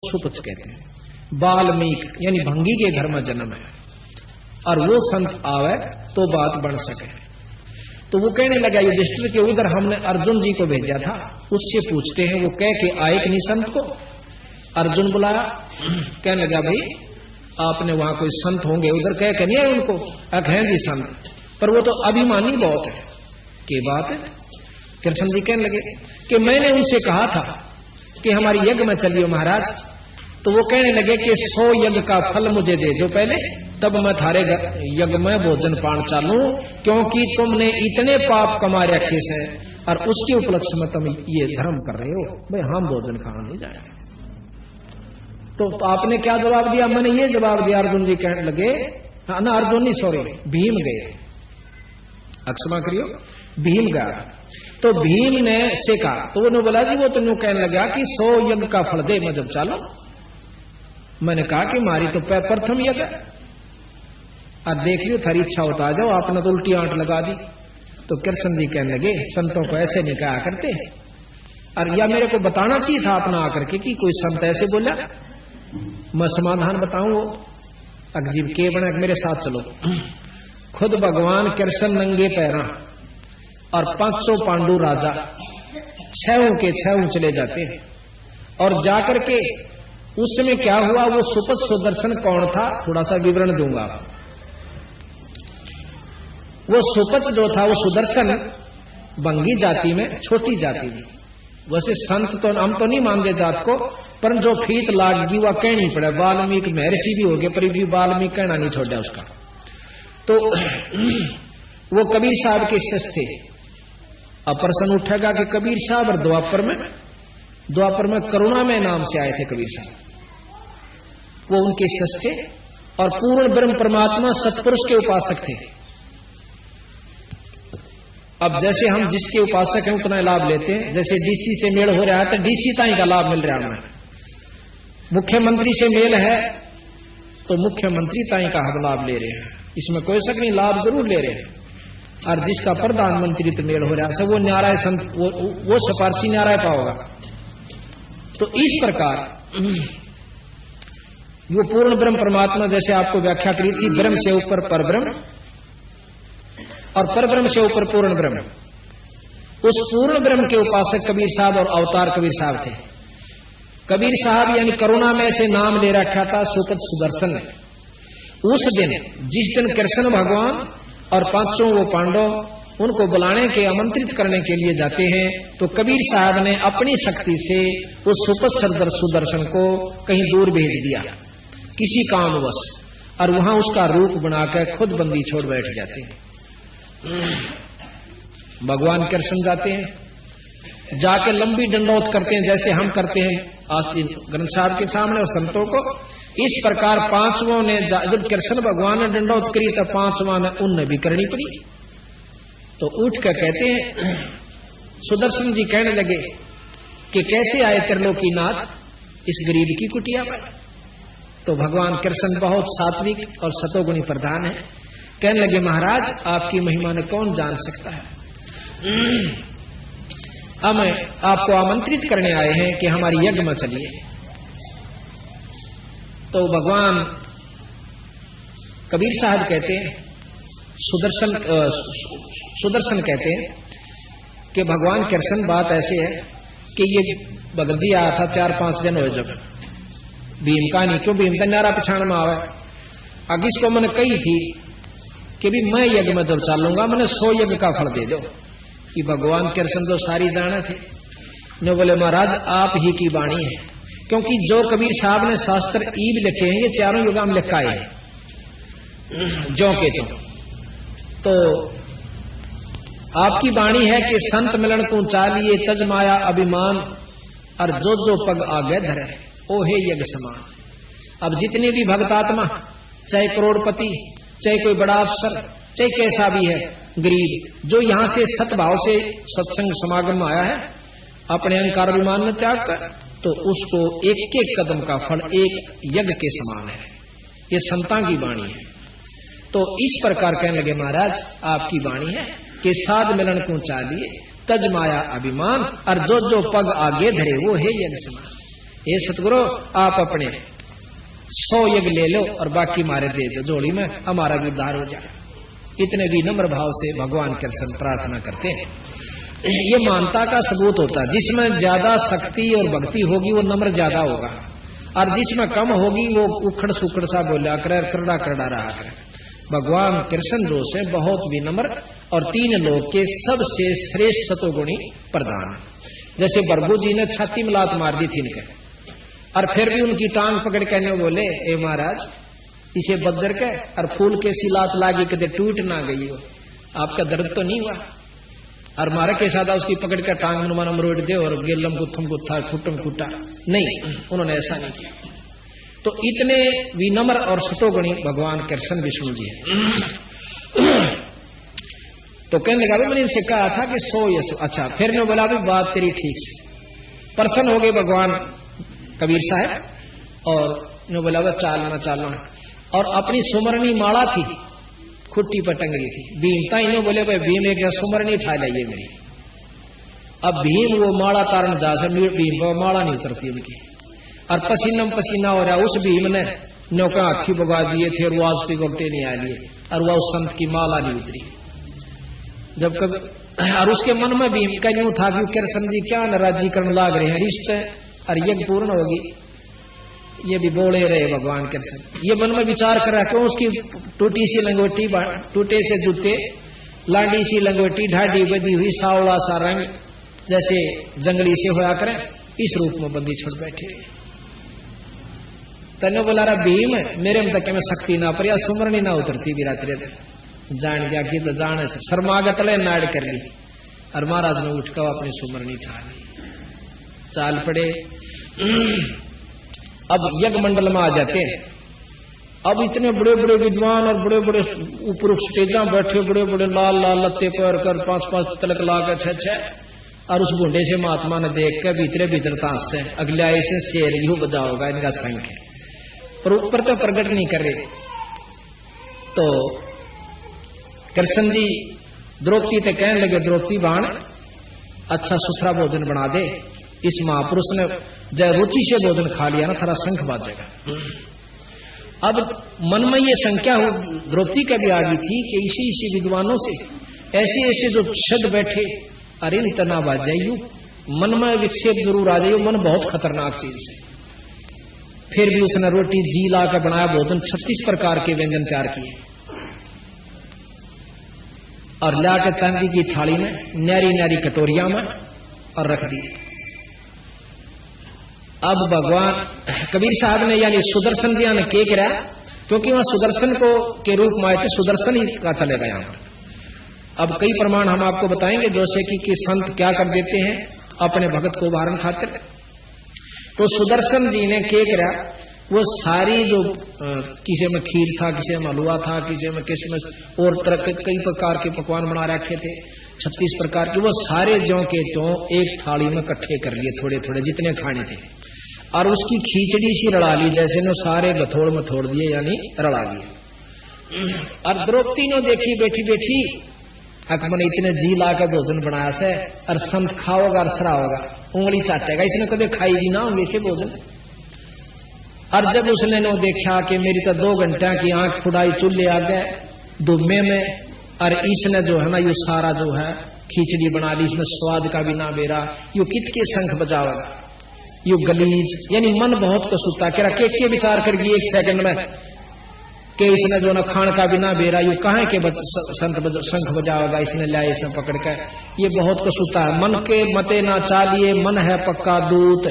सुपच कहते हैं। वाल्मीकि यानी भंगी के घर में जन्म है, और वो संत आवे तो बात बन सके। तो वो कहने लगा युधिष्ठिर के उधर हमने अर्जुन जी को भेजा था, उससे पूछते हैं वो कह के आए कि नहीं संत को। अर्जुन बुलाया, कहने लगा भाई आपने वहां कोई संत होंगे, उधर कह के नहीं आए उनको? हैं जी संत, पर वो तो अभिमानी बहुत है। की बात है? कृष्ण जी कहने लगे कि मैंने उनसे कहा था कि हमारी यज्ञ में चलियो महाराज, तो वो कहने लगे कि 100 यज्ञ का फल मुझे दे दो पहले, तब मैं थारे यज्ञ में भोजन पान चालू, क्योंकि तुमने इतने पाप कमा रखे से और उसके उपलक्ष्य में तुम ये धर्म कर रहे हो, भाई हम भोजन खाना नहीं जाएंगे। तो आपने क्या जवाब दिया? मैंने ये जवाब दिया, अर्जुन जी कहने लगे, ना अर्जुन नहीं सॉरी भीम गए, अक्षमा करियो, भीम गया। तो भीम ने से कहा, तो उन्होंने बोला जी वो तो यूं कहने लगा कि 100 यज्ञ का फल दे मैं जब चालू। मैंने कहा कि मारी तो प्रथम यज्ञ, और देख लियो थारी इच्छा होता आ जाओ, आपने तो उल्टी आंट लगा दी। तो कृष्ण जी कहने लगे संतों को ऐसे नहीं कहा करते, और या मेरे को बताना चाहिए था अपना आकर के कि कोई संत ऐसे बोला, मैं समाधान बताऊं। वो अजीब के बना, मेरे साथ चलो। खुद भगवान कृष्ण नंगे पैरा और 500 पांडु राजा 6 के 6 चले जाते हैं, और जाकर के उसमें क्या हुआ, वो सुपथ सुदर्शन कौन था थोड़ा सा विवरण दूंगा। वो सुपथ जो था वो सुदर्शन बंगी जाति में छोटी जाति थी। वैसे संत तो हम तो नहीं मानते जात को, पर जो फीत लाग गई वह कहनी पड़े। वाल्मीकि महर्षि भी हो गए पर भी वाल्मीकि कहना नहीं छोड़ा उसका। तो वो कबीर साहब के शिष्य थे। अब प्रश्न उठेगा कि कबीर साहब और द्वापर में करुणा में नाम से आए थे कबीर साहब, वो उनके शिष्य थे और पूर्ण ब्रह्म परमात्मा सतपुरुष के उपासक थे। अब जैसे हम जिसके उपासक हैं उतना लाभ लेते हैं, जैसे डीसी से मेल हो रहा है तो डीसी ताई का लाभ मिल रहा है हमें, मुख्यमंत्री से मेल है तो मुख्यमंत्री ताई का हम लाभ ले रहे हैं, इसमें कोई शक नहीं, लाभ जरूर ले रहे हैं। और जिसका प्रधानमंत्री तो मेल हो रहा है सब वो न्याराय संत, वो सिफारसी न्याराय पाओगा। तो इस प्रकार वो पूर्ण ब्रह्म परमात्मा जैसे आपको व्याख्या करी थी, ब्रह्म से ऊपर परब्रह्म और परब्रह्म से ऊपर पूर्ण ब्रह्म, उस पूर्ण ब्रह्म के उपासक कबीर साहब और अवतार कबीर साहब थे। कबीर साहब यानी करुणा में से नाम ले रखा था सुपथ सुदर्शन ने। उस दिन जिस दिन कृष्ण भगवान और 5 वो पांडव उनको बुलाने के आमंत्रित करने के लिए जाते हैं, तो कबीर साहब ने अपनी शक्ति से उस सुपथ सुदर्शन को कहीं दूर भेज दिया किसी कामवश, और वहां उसका रूप बनाकर खुद बंदी छोड़ बैठ जाते हैं। भगवान कृष्ण जाते हैं, जाके लंबी दंडौत करते हैं जैसे हम करते हैं आस्तीन ग्रंथ साहब के सामने और संतों को। इस प्रकार 5वां ने जब कृष्ण भगवान ने दंडौत करी तो 5वां ने उनने भी करनी पड़ी। तो उठ कर कहते हैं, सुदर्शन जी कहने लगे कि कैसे आए त्रिलोकीनाथ इस गरीब की कुटिया पर। तो भगवान कृष्ण बहुत सात्विक और सतोगुणी प्रधान है, कहने लगे महाराज आपकी महिमा ने कौन जान सकता है, हम आपको आमंत्रित करने आए हैं कि हमारी यज्ञ में चलिए। तो भगवान कबीर साहब कहते हैं, सुदर्शन कहते हैं कि भगवान कृष्ण बात ऐसे है कि ये भगत जी आया था 4-5 दिन हो जब भीम का नहीं, क्यों भीम का नारा पछाण में आवे। अग इसको मैंने कही थी कि भी मैं यज्ञ में जब चालूंगा मैंने 100 यज्ञ का फल दे दो, कि भगवान कृष्ण तो सारी जाने थे। ने बोले महाराज आप ही की वाणी है, क्योंकि जो कबीर साहब ने शास्त्र ईब लिखे हैं ये चारों युगा में लिखा है जो के तो आपकी वाणी है कि संत मिलन को चालिए तज माया अभिमान, और जो पग आगे धरे ओ हे यज्ञ समान। अब जितने भी भक्तात्मा, चाहे करोड़पति, चाहे कोई बड़ा अफसर, चाहे कैसा भी है गरीब, जो यहां से सतभाव से सत्संग समागम में आया है अपने अहंकार अभिमान में त्याग कर, तो उसको एक एक कदम का फल एक यज्ञ के समान है। ये संतां की वाणी है। तो इस प्रकार कहने लगे महाराज आपकी वाणी है कि साध मिलन को चालिए तज माया अभिमान, और जो पग आगे धरे वो है यज्ञ समान। हे सतगुरु आप अपने 100 यज्ञ ले लो और बाकी मारे दे दो झोली में, हमारा भी उद्धार हो जाए। इतने विनम्र भाव से भगवान कृष्ण प्रार्थना करते हैं। ये मानता का सबूत होता है। जिसमें ज्यादा शक्ति और भक्ति होगी वो नम्र ज्यादा होगा, और जिसमें कम होगी वो उखड़ सुखड़ सा बोला करे, करड़ा करड़ा रहा करे। भगवान कृष्ण जो से बहुत विनम्र और 3 लोक के सबसे श्रेष्ठ सतोगुणी प्रधान। जैसे बरगू जी ने छाती में लात मार दी थी इनके, और फिर भी उनकी टांग पकड़ के ने बोले, ए महाराज इसे बज्जर के और फूल के सी लात लागी कदे टूट ना गई हो, आपका दर्द तो नहीं हुआ? और मारा के साथ उसकी पकड़ कर टांग मन मरोड़ दे और गेलम गुत्थम गुत्था फुटम फुटा नहीं, उन्होंने ऐसा नहीं किया। तो इतने विनम्र और सतोगुणी भगवान कृष्ण विष्णु जी है। तो कहने लगा मैंने इनसे कहा था कि 100 या 100। अच्छा, फिर ने बोला भी बात तेरी ठीक से। प्रसन्न हो गए भगवान कबीर साहब, और ने बोला वह चालना। और अपनी सुमरनी माला थी खुट्टी पर टंग गई थी। भीम था, इन्हों बोले भाई भीम एक सुमरनी उठा लाइए मेरी। अब भीम वो माला तारण जा से भीम पर माला नहीं उतरती उनकी, और पसीनम पसीना हो रहा। उस भीम ने नौका आखी बगा दिए थे और वो आज तक वक्टे नहीं आ लिए, और वह उस संत की माला नहीं उतरी। जब कभी और उसके मन में भीम का यूं था कि कृष्ण जी क्या नाराजी करने लाग रहे हैं, रिश्ते और यज्ञ पूर्ण होगी, ये भी बोले रहे भगवान कृष्ण। ये मन में विचार कर रहा क्यों उसकी टूटी सी लंगोटी, टूटे से जूते, लाडी सी लंगोटी, ढाडी बदी हुई, सावला सा रंग जैसे जंगली से होया करें, इस रूप में बंदी छोड़ बैठे। तने बोला रहा भीम मेरे में तक में शक्ति ना पर सुमरनी ना उतरती भी रात्रि जान गया कि तो जाने से शर्मागत ले नाड़ कर ली, और महाराज ने उठ कर अपनी सुमरनी ठा ली, चाल पड़े। अब यज्ञ मंडल में आ जाते हैं। अब इतने बड़े बड़े विद्वान और बड़े बड़े ऊपर स्टेजा बैठे, बड़े बड़े लाल लाल लत्ते पर कर 5-5 तलक ला कर 6-6, और उस बूढ़े से महात्मा ने देख कर भीतर तांस से अगले आए से शेर यू बजाओगा इनका संख है, पर ऊपर तो प्रकट नहीं कर रहे। तो कृष्ण जी द्रौपदी ते कहने लगे, द्रौपदी बाण अच्छा सुथरा भोजन बना दे। इस महापुरुष ने जय रुचि से भोजन खा लिया ना, थोड़ा शंख बाजेगा। अब मन में ये संख्या द्रौपदी का भी आ गई थी कि इसी विद्वानों से ऐसे जो छद बैठे, अरे इतना बाज जाइयो, मन में विक्षेप जरूर आ जाइयो, मन बहुत खतरनाक चीज है। फिर भी उसने रोटी जी ला कर बनाया भोजन, 36 प्रकार के व्यंजन तैयार किए, और लाकर चांदी की थाली में न्यारी न्यारी कटोरिया में और रख दी। अब भगवान कबीर साहब ने यानी सुदर्शन जी ने के करा, क्योंकि वहां सुदर्शन को के रूप में आए थे, सुदर्शन ही का चलेगा यहां पर। अब कई प्रमाण हम आपको बताएंगे, जैसे कि संत क्या कर देते हैं अपने भगत को उदाहरण खातिर। तो सुदर्शन जी ने के करा, वो सारी जो किसी में खीर था, किसी में हलवा था, किसी में और तरह के कई प्रकार के पकवान बना रखे थे, 36 प्रकार के, वो सारे जौ के तो एक थाली में इकट्ठे कर लिए थोड़े थोड़े जितने खाने थे, और उसकी खींचड़ी सी रड़ा ली, जैसे ने सारे गथोड़ में छोड़ दिए यानी रड़ा दिए। और द्रौपदी ने देखी बैठी बैठी अकबर ने इतने जी ला कर भोजन बनाया से, और संत खाओगा और सराओगा, उंगली चाटेगा, इसने कभी खाई ना होंगे इसे भोजन। और जब उसने नो देखा कि मेरी तो 2 घंटा की आंख खुदाई चूल्हे आ गए दुम्मे में, और इसने जो है ना ये सारा जो है खिचड़ी बना ली, इसमें स्वाद का भी ना बेरा, यू कित के शंख बजावेगा, यू गलीज, यानी मन बहुत कसूता कह रहा के विचार कर गई 1 सेकंड में कि इसने जो ना खान का भी ना बेरा, यू कहा के शंख बजावेगा, इसने लिया इसने पकड़ कर, ये बहुत कसूता है। मन के मते ना चालिए, मन है पक्का दूत,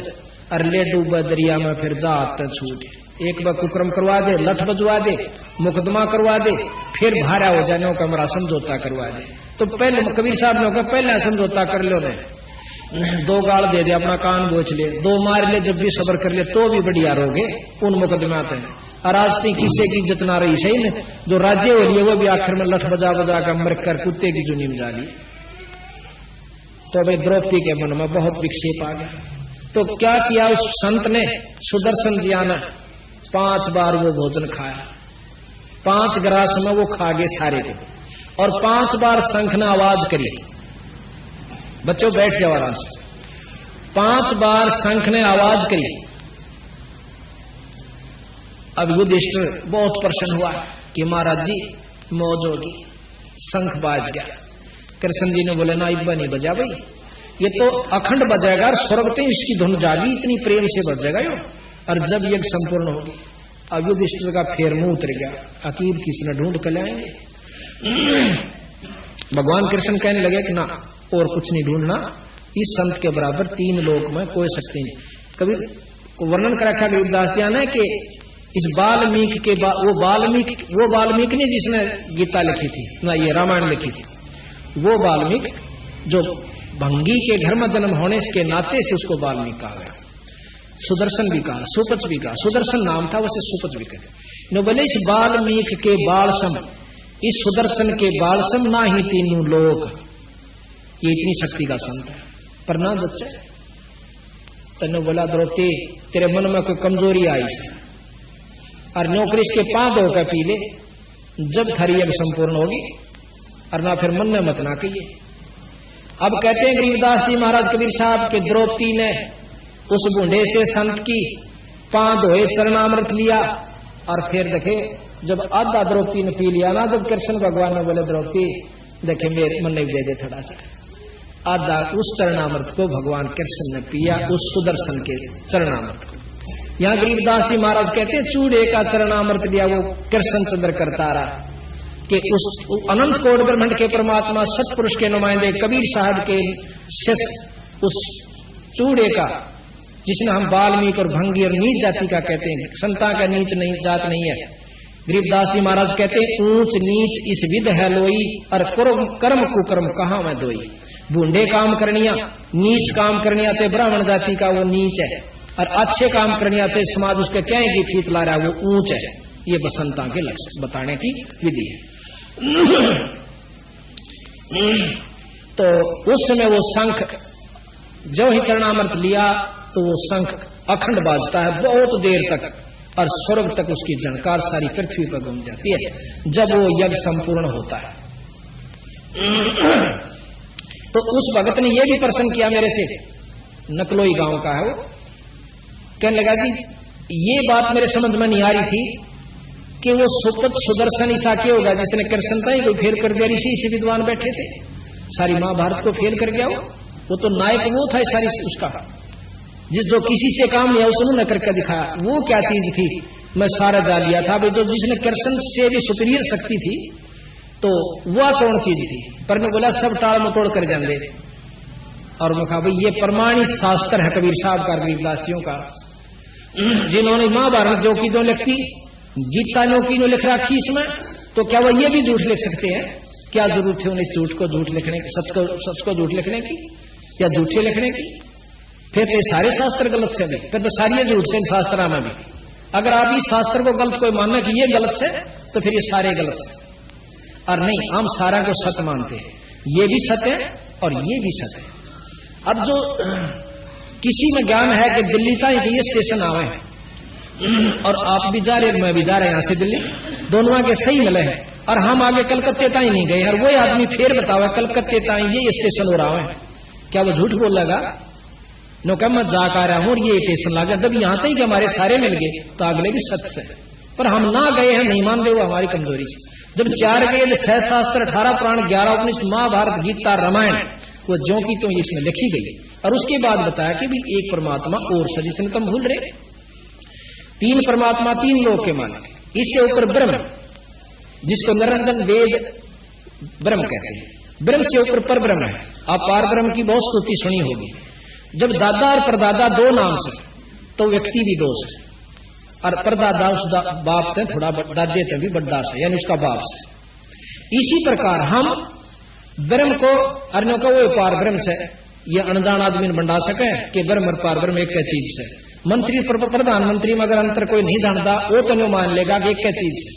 और ले डूबा दरिया में फिर जात छूट। एक बार कुक्रम करवा दे, लठ बजवा दे, मुकदमा करवा दे, फिर भारा हो जाने का हमारा समझौता करवा दे। तो पहले कबीर साहब ने कहा पहले समझौता कर लो, ने 2 गाल दे दे, अपना कान बोझ ले, 2 मार ले, जब भी सबर कर ले तो भी बढ़िया रहोगे उन मुकदमात है। और आज तक किसी की इज्जत ना रही सही ने, जो राज्य हो लिए वो भी आखिर में लठ बजा बजा कर मर कर कुत्ते की जुनी में जा ली। तो भाई द्रौपदी के मन में बहुत विक्षेप आ गया। तो क्या किया उस संत ने, सुदर्शन जी ने 5 बार वो भोजन खाया, 5 ग्रास में वो खा गए सारे को, और 5 बार शंख ने आवाज करी, बच्चों बैठ जाओ आराम से, 5 बार शंख ने आवाज करी, अब युधिष्ठिर बहुत प्रसन्न हुआ कि महाराज जी मौज होगी, शंख बाज गया। कृष्ण जी ने बोले ना इब्बा नहीं बजा भाई, ये तो अखंड बजाएगा और स्वर्ग में इसकी धुन जागी, इतनी प्रेम से बजेगा यो, और जब यज्ञ संपूर्ण होगी। अब युधिष्ठिर का फेर मुंह उतर गया, अकीब किसने ढूंढ कर लाएंगे। भगवान कृष्ण कहने लगे कि ना और कुछ नहीं ढूंढना, इस संत के बराबर 3 लोक में कोई शक्ति नहीं। कभी वर्णन कर रखा गरीबदास जी ने कि इस वाल्मीकि के वो वाल्मीकि ने जिसने गीता लिखी थी ना, ये रामायण लिखी थी, वो वाल्मीकि जो भंगी के घर में जन्म होने के नाते से उसको वाल्मीकि कहा गया। सुदर्शन भी कहा, सुपच भी कहा, सुदर्शन नाम था वैसे सुपच भी कहे। बोले इस वाल्मीकि के बालसम, इस सुदर्शन के बालसम ना ही 3 लोक, ये इतनी शक्ति का संत है। पर ना बच्चा तेने बोला द्रौपदी तेरे मन में कोई कमजोरी आई से, और नौकरी इसके 5 धोकर पी ले, जब थारी यज्ञ संपूर्ण होगी, और ना फिर मन में मत ना कहिए। अब कहते हैं गरीबदास जी महाराज कबीर साहब के द्रौपदी ने उस बूढ़े से संत की 5 धोए चरणामृत लिया, और फिर देखे जब आधा द्रौपदी ने पी लिया ना, जब कृष्ण भगवान ने बोले द्रौपदी देखे मेरे मन नहीं दे दे थोड़ा सा, आधा उस चरणामृत को भगवान कृष्ण ने पिया, उस सुदर्शन के चरणामृत को। यहां गरीबदास जी महाराज कहते हैं चूड़े का चरणामृत लिया वो कृष्ण चंद्र करता रहा कि उस अनंत कोट ब्रह्मांड के परमात्मा सतपुरुष के नुमाइंदे कबीर साहब के शिष्य उस चूड़े का, जिसने हम वाल्मीकि और भंगी और नीच जाति का कहते हैं, संता का नीच नहीं जात नहीं है। गरीबदास जी महाराज कहते हैं ऊंच नीच इस विध है लोई, और कर्म कुकर्म कहां मैं दोई। बूढ़े काम करनिया, नीच काम करनिया थे ब्राह्मण जाति का वो नीच है, और अच्छे काम करनिया थे समाज उसके क्या की फीत ला रहा है वो ऊंच है। ये बसंता के लक्ष्य बताने की विधि है। तो उस समय वो शंख जो ही चरणामृत लिया तो वो शंख अखंड बाजता है बहुत देर तक, और स्वर्ग तक उसकी झनकार सारी पृथ्वी पर गूंज जाती है जब वो यज्ञ संपूर्ण होता है। तो उस भगत ने यह भी प्रश्न किया मेरे से, नकलोई गांव का है वो, कहने लगा कि ये बात मेरे समझ में नहीं आ रही थी कि वो सुपत सुदर्शन ईसा क्या होगा जिसने कृष्ण था ही कोई फेल कर दिया, ऋषि से विद्वान बैठे थे, सारी महाभारत को फेल कर गया वो तो नायक वो था सारी उसका, जो किसी से काम लिया उसने न करके दिखाया। वो क्या चीज थी मैं सारा जान लिया था भाई, जो जिसने कृष्ण से भी सुपीरियर शक्ति थी तो वह कौन चीज थी। पर ने बोला सब टाल मटोड़ कर जाने, और मैं कहा भाई ये प्रमाणित शास्त्र है कबीर साहब का, कबीरदासियों का, जिन्होंने महाभारत जो की जो लिखती, गीता जो की जो लिख रखी इसमें, तो क्या वो ये भी झूठ लिख सकते हैं? क्या जरूरत है उन्हें इस झूठ को झूठ लिखने की, सच को झूठ लिखने की या झूठे लिखने की? फिर तो सारे शास्त्र गलत से भी, फिर तो सारी झूठ से शास्त्र में भी। अगर आप इस शास्त्र को गलत कोई मानना कि ये गलत से, तो फिर ये सारे गलत से। और नहीं, हम सारा को सत्य मानते हैं, ये भी सत्य है और ये भी सत्य है। अब जो किसी में ज्ञान है कि दिल्ली तक ये स्टेशन आवे हैं और आप भी जा रहे मैं भी जा रहे हैं यहां से दिल्ली, दोनों आगे सही मिले हैं, और हम आगे कलकत्ते ताई नहीं गए, और वही आदमी फिर बतावा कलकत्ते ताई ये स्टेशन हो रहा है, क्या वो झूठ बोल लगा? नो कह मैं जा कर रहा हूं और ये स्टेशन लगा, जब यहां तक हमारे सारे मिल गए तो अगले भी सत्य है, पर हम ना गए हैं, नहीं मानते हुए हमारी कमजोरी से। जब 4 गए तो 6 शास्त्र 18 पुराण 11 उपनिषद महाभारत गीता रामायण वो ज्यों की तो इसमें लिखी गई, और उसके बाद बताया कि भी एक परमात्मा और से, जिसने तुम भूल रहे 3 परमात्मा 3 लोक के मालिक, इससे ऊपर ब्रह्म जिसको निरंजन वेद ब्रह्म कहते हैं, ब्रह्म से ऊपर पर ब्रह्म है। आप पार ब्रह्म की बहुत स्तुति सुनी होगी। जब दादा और परदादा 2 नाम से तो व्यक्ति भी 2 से, और परदादा उस बाप थे थोड़ा दादे थे भी बड्डा से, यानी उसका बाप से। इसी प्रकार हम ब्रह्म को अर्णों को वो पार ब्रह्म से, ये अनजान आदमी बंडा सके कि ब्रह्म और पार ब्रह्म एक चीज से। मंत्री प्रधानमंत्री में अगर अंतर कोई नहीं जानता वो तो नहीं मान लेगा कि एक चीज है,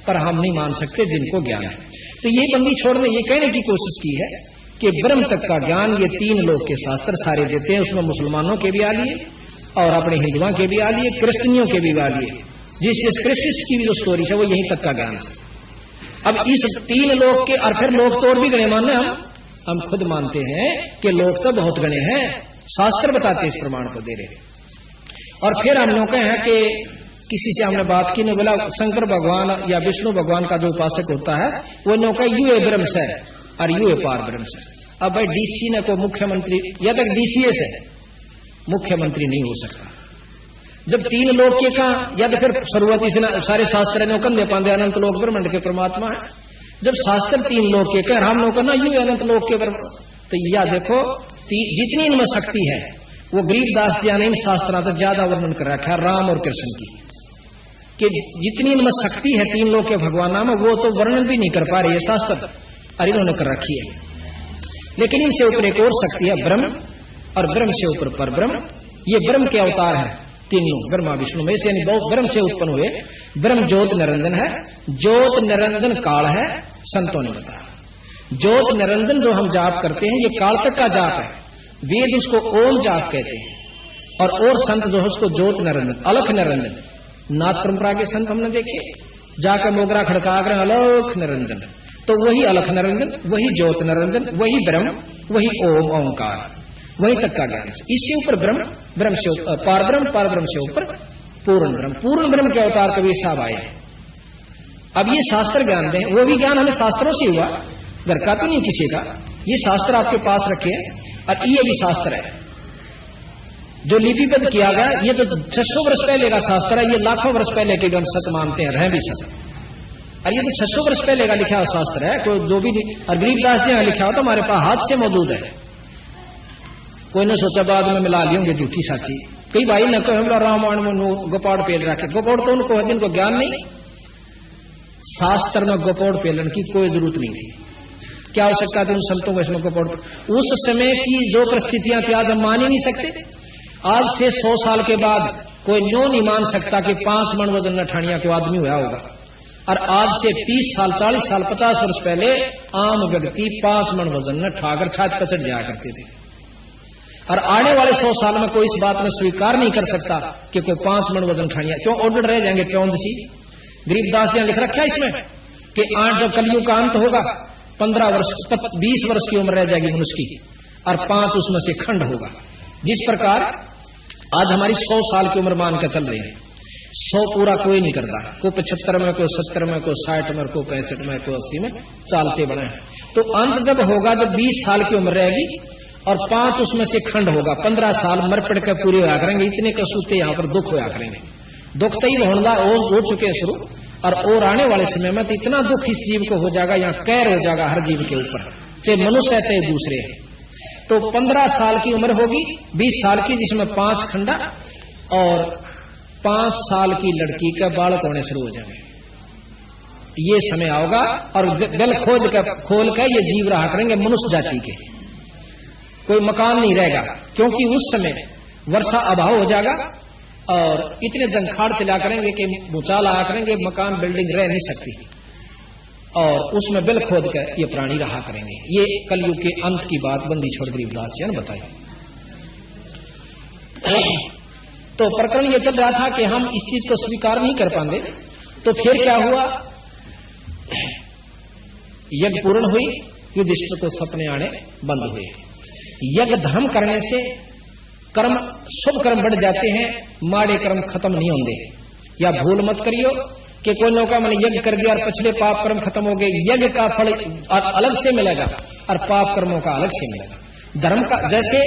पर हम नहीं मान सकते जिनको ज्ञान है। तो ये बंदी छोड़ने ये कहने की कोशिश की है कि ब्रह्म तक का ज्ञान ये 3 लोक के शास्त्र सारे देते हैं, उसमें मुसलमानों के भी आ लिए और अपने हिंदुओं के भी आ लिए, क्रिश्चियनियों के भी आ लिए, जिस क्रिश्चियन की भी जो स्टोरी है वो यही तक का ज्ञान है। अब इस 3 लोक के, और फिर लोक तो और भी गणे मानने हम खुद मानते हैं कि लोक तो बहुत गणे हैं, शास्त्र बताते इस प्रमाण को दे रहे। और फिर हम लोग हैं कि किसी से हमने बात की, ने बोला शंकर भगवान या विष्णु भगवान का जो उपासक होता है वो नौका यू है ब्रह्म से और यू है पार ब्रह्म से। अब भाई डीसी ने को मुख्यमंत्री या तक डीसीएस है, मुख्यमंत्री नहीं हो सकता। जब तीन लोक के का या तो फिर शुरुआती से सारे शास्त्र ने कंधे पांदे अनंत लोक ब्रह्मांड के परमात्मा है। जब शास्त्र तीन लोक के कह हम लोग ना यू अनंत लोक के ब्रह्म, तो या देखो जितनी इनमें शक्ति है वो गरीबदास जी ने इन शास्त्रों तक ज्यादा वर्णन कर रखा है राम और कृष्ण की, कि जितनी इनमें शक्ति है तीन लोक के भगवान नाम वो तो वर्णन भी नहीं कर पा रही है शास्त्र, और इन्होंने कर रखी है। लेकिन इनसे ऊपर एक और शक्ति है ब्रह्म, और ब्रह्म से ऊपर पर ब्रह्म। ये ब्रह्म के अवतार है तीनों, ब्रह्मा विष्णु में से, यानी बहुत ब्रह्म से उत्पन्न हुए। ब्रह्म ज्योत निरंजन है, ज्योत निरंजन काल है, संतों ने बताया। ज्योत निरंजन जो हम जाप करते हैं ये काल तक का जाप है, वेद उसको ओम जाप कहते हैं, और संत जो है उसको ज्योत निरंजन अलख निरंजन। नाथ परंपरा के संत हमने देखे जाकर मोगरा खड़का कर अलख निरंजन, तो वही अलख निरंजन, वही ज्योत निरंजन, वही ब्रह्म, वही ओम ओंकार, वही तक का ज्ञान। इससे ऊपर ब्रह्म, ब्रह्म से पार ब्रह्म से ऊपर पूर्ण ब्रह्म। पूर्ण ब्रह्म के अवतार कबीर साहब आए। अब ये शास्त्र ज्ञान दें, वो भी ज्ञान हमें शास्त्रों से हुआ, घर का तो नहीं किसी का। ये शास्त्र आपके पास रखे हैं, और ये भी शास्त्र है जो लिपिबद्ध किया गया। ये तो 600 वर्ष पहले का शास्त्र है, ये लाखों वर्ष पहले के हम सच मानते हैं, रह भी सच। और ये तो 600 वर्ष पहले का लिखा हुआ शास्त्र है, कोई जो भी नहीं। और गरीबदास जी ने लिखा हो तो हमारे पास हाथ से मौजूद है, कोई ने सोचा बाद में मिला लियोगे झूठी साची। कई भाई न कहो रामायण में गोपाड़ पेल रखे, गोपाड़ तो उनको है जिनको ज्ञान नहीं। शास्त्र में गोपाड़ पेलन की कोई जरूरत नहीं थी, क्या आवश्यकता थी उन संतों को इसमें गोपाड़। उस समय की जो परिस्थितियां थी आज हम मान ही नहीं सकते। आज से 100 साल के बाद कोई न्यू नहीं मान सकता कि 5 मन वजन नठानिया को आदमी हुआ होगा। और आज से 30 साल 40 साल 50 वर्ष पहले आम व्यक्ति 5 मन वजन न ठाकर छाछ पचट जाया करते थे। और आने वाले 100 साल में कोई इस बात में स्वीकार नहीं कर सकता कि कोई 5 मन वजन ठानिया क्यों ऑर्डर रह जाएंगे प्योंदसी। गरीबदास जी ने लिख रखा है इसमें कि जब कलयुग का अंत होगा 15 वर्ष 20 वर्ष की उम्र रह जाएगी मनुष्य की, और 5 उसमें से खंड होगा। जिस प्रकार आज हमारी 100 साल की उम्र मान कर चल रही है, 100 पूरा कोई नहीं करता, कोई 75 में, कोई 70 में, कोई 60 में, कोई 65 में, कोई 80 में चालते बने हैं। तो अंत जब होगा जब 20 साल की उम्र रहेगी और 5 उसमें से खंड होगा, 15 साल मर पड़ कर पूरे होया करेंगे। इतने कसूते यहां पर दुख होया करेंगे, दुख तो ही हो चुके हैं शुरू, और आने वाले समय में तो इतना दुख इस जीव को हो जाएगा, यहाँ कैर हो जाएगा हर जीव के ऊपर, चाहे मनुष्य है चाहे दूसरे है। तो 15 साल की उम्र होगी, 20 साल की, जिसमें 5 खंडा, और 5 साल की लड़की का बालक होने शुरू हो जाएंगे। ये समय आओगा और दिल खोल कर ये जीव रहा करेंगे मनुष्य जाति के, कोई मकान नहीं रहेगा, क्योंकि उस समय वर्षा अभाव हो जाएगा और इतने जंखाड़ चला करेंगे कि भूचाल आया करेंगे, मकान बिल्डिंग रह नहीं सकती, और उसमें बिल खोद कर ये प्राणी रहा करेंगे। ये कलयुग के अंत की बात बंदी छोड़ गरीबदास जी ने बताई। तो प्रकरण ये चल रहा था कि हम इस चीज को स्वीकार नहीं कर पाते, तो फिर क्या हुआ, यज्ञ पूर्ण हुई, युधिष्ठिर को सपने आने बंद हुए। यज्ञ धर्म करने से कर्म शुभ कर्म बढ़ जाते हैं, माड़े कर्म खत्म नहीं होंगे। या भूल मत करियो कि कोई लोग का मैंने यज्ञ कर दिया और पिछले पाप कर्म खत्म हो गए। यज्ञ का फल अलग से मिलेगा और पाप कर्मों का अलग से मिलेगा। धर्म का जैसे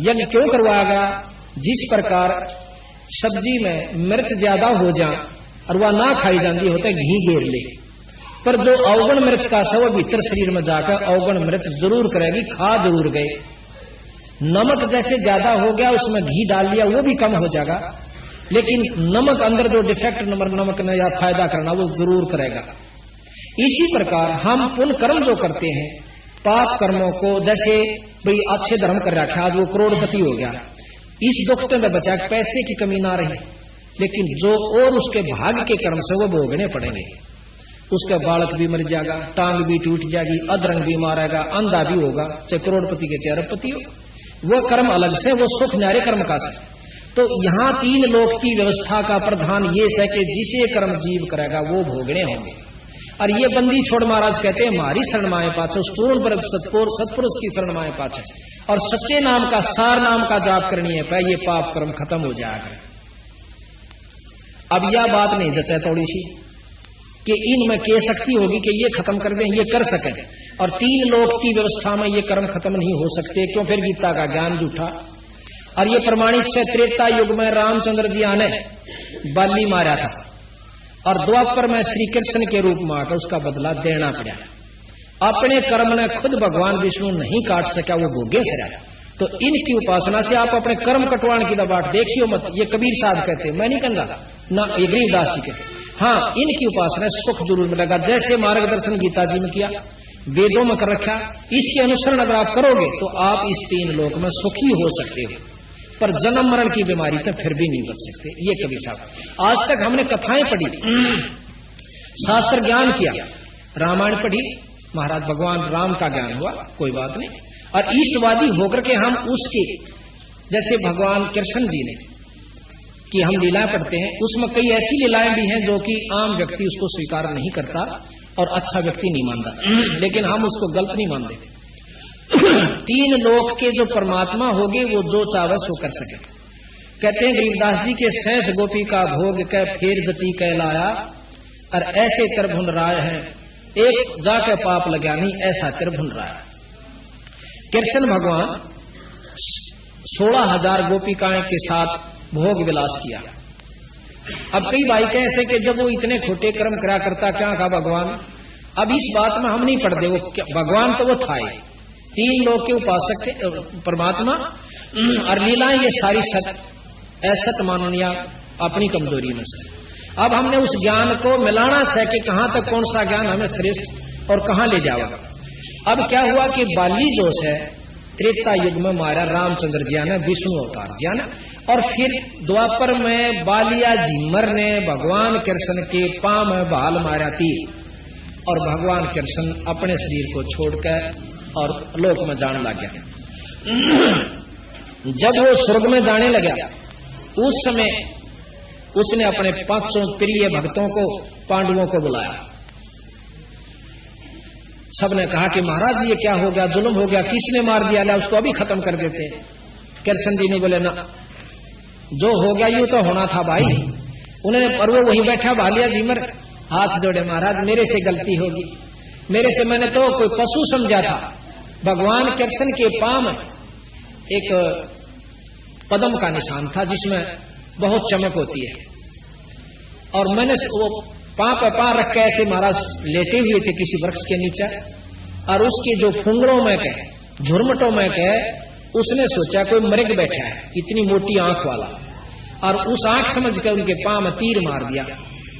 यज्ञ क्यों करवाया गया, जिस प्रकार सब्जी में मिर्च ज्यादा हो जा और वह ना खाई जाती होता है घी घेर ले, पर जो अवगुण मिर्च का सब भीतर शरीर में जाकर अवगुण मिर्च जरूर करेगी, खा जरूर गए। नमक जैसे ज्यादा हो गया उसमें घी डाल लिया वो भी कम हो जाएगा, लेकिन नमक अंदर जो डिफेक्ट नमक ने या फायदा करना वो जरूर करेगा। इसी प्रकार हम पुण्य कर्म जो करते हैं, पाप कर्मों को, जैसे भाई अच्छे धर्म कर रखा, आज वो करोड़पति हो गया, इस दुख से बचा, पैसे की कमी ना रही, लेकिन जो और उसके भाग्य के कर्म से वो भोगने पड़ेंगे। उसका बालक भी मर जाएगा, टांग भी टूट जाएगी, अधरंग भी मारेगा, अंधा भी होगा, चाहे करोड़पति के चाहे अरबपति हो, वह कर्म अलग से, वो सुख न्यारे कर्म का से। तो यहाँ 3 लोक की व्यवस्था का प्रधान ये है कि जिसे कर्म जीव करेगा वो भोगने होंगे। और ये बंदी छोड़ महाराज कहते हैं हमारी शरण माए पाछे, पूर्ण सत्पुरुष की शरण माए पाछे, और सच्चे नाम का सार नाम का जाप करनी है, ये पाप कर्म खत्म हो जाएगा। अब यह बात नहीं जचा थोड़ी सी कि इनमें के शक्ति होगी कि ये खत्म कर दें, ये कर सकें, और 3 लोक की व्यवस्था में ये कर्म खत्म नहीं हो सकते। क्यों? फिर गीता का ज्ञान झूठा। और ये प्रमाणित से त्रेता युग में रामचंद्र जी ने बाली मारा था और द्वापर में श्री कृष्ण के रूप में आकर उसका बदला देना पड़ा। अपने कर्म ने खुद भगवान विष्णु नहीं काट सका, वो भोगे से रहा। तो इनकी उपासना से आप अपने कर्म कटवाने की दबाट देखियो मत। ये कबीर साहब कहते, मैं नहीं कहता ना, ये गरीबदास जी कहते। हाँ, इनकी उपासना सुख जरूर मिलेगा। जैसे मार्गदर्शन गीता जी में किया, वेदों में कर रखा, इसके अनुसरण अगर आप करोगे तो आप इस 3 लोक में सुखी हो सकते हो, पर जन्म मरण की बीमारी से फिर भी नहीं बच सकते। ये कबीर साहब। आज तक हमने कथाएं पढ़ी, शास्त्र ज्ञान किया, रामायण पढ़ी, महाराज भगवान राम का ज्ञान हुआ, कोई बात नहीं। और इष्टवादी होकर के हम उसके, जैसे भगवान कृष्ण जी ने कि हम लीलाएं पढ़ते हैं, उसमें कई ऐसी लीलाएं भी हैं जो कि आम व्यक्ति उसको स्वीकार नहीं करता और अच्छा व्यक्ति नहीं मानता, लेकिन हम उसको गलत नहीं मानते। 3 लोक के जो परमात्मा होगे वो जो चाहे सो कर सके। कहते हैं गरीबदास जी के सैंस गोपी का भोग कै फेर जती कहलाया, और ऐसे कर भुन रहा है एक जाके पाप लगा नहीं, ऐसा कर भुन रहा है। कृष्ण भगवान 16,000 गोपिकाएं के साथ भोग विलास किया। अब कई भाई कहे ऐसे कि जब वो इतने खोटे कर्म करा करता, क्या कहा भगवान? अब इस बात में हम नहीं पढ़ते, वो भगवान तो वो था ही, 3 लोक के उपासक परमात्मा, और लीलाएं ये सारी असत माननिया अपनी कमजोरी में से। अब हमने उस ज्ञान को मिलाना है कि कहां तक कौन सा ज्ञान हमें श्रेष्ठ और कहां ले जाएगा। अब क्या हुआ कि बाली जोश है त्रेता युग में मारा रामचंद्र जी ने, विष्णु अवतार जी ने, और फिर द्वापर में बालिया झिमर ने भगवान कृष्ण के पांव में भाल मारा थी, और भगवान कृष्ण अपने शरीर को छोड़कर और लोक में जाने लग गया। जब वो स्वर्ग में जाने लगा, उस समय उसने अपने 500 प्रिय भक्तों को, पांडवों को बुलाया। सबने कहा कि महाराज ये क्या हो गया, जुल्म हो गया, किसने मार दिया, ला उसको अभी खत्म कर देते। कृष्ण जी ने बोले ना, जो हो गया यूं तो होना था भाई। उन्होंने, और वो वहीं बैठा बालिया झिमर, हाथ जोड़े, महाराज मेरे से गलती होगी, मेरे से, मैंने तो कोई पशु समझा था। भगवान कृष्ण के पांव में एक पद्म का निशान था जिसमें बहुत चमक होती है, और मैंने वो पांव पे पांव रख के ऐसे महाराज लेटे हुए थे किसी वृक्ष के नीचे, और उसके जो फुंगड़ों में कहे, झुरमटों में कहे, उसने सोचा कोई मृग बैठा है इतनी मोटी आंख वाला, और उस आंख समझ कर उनके पांव में तीर मार दिया।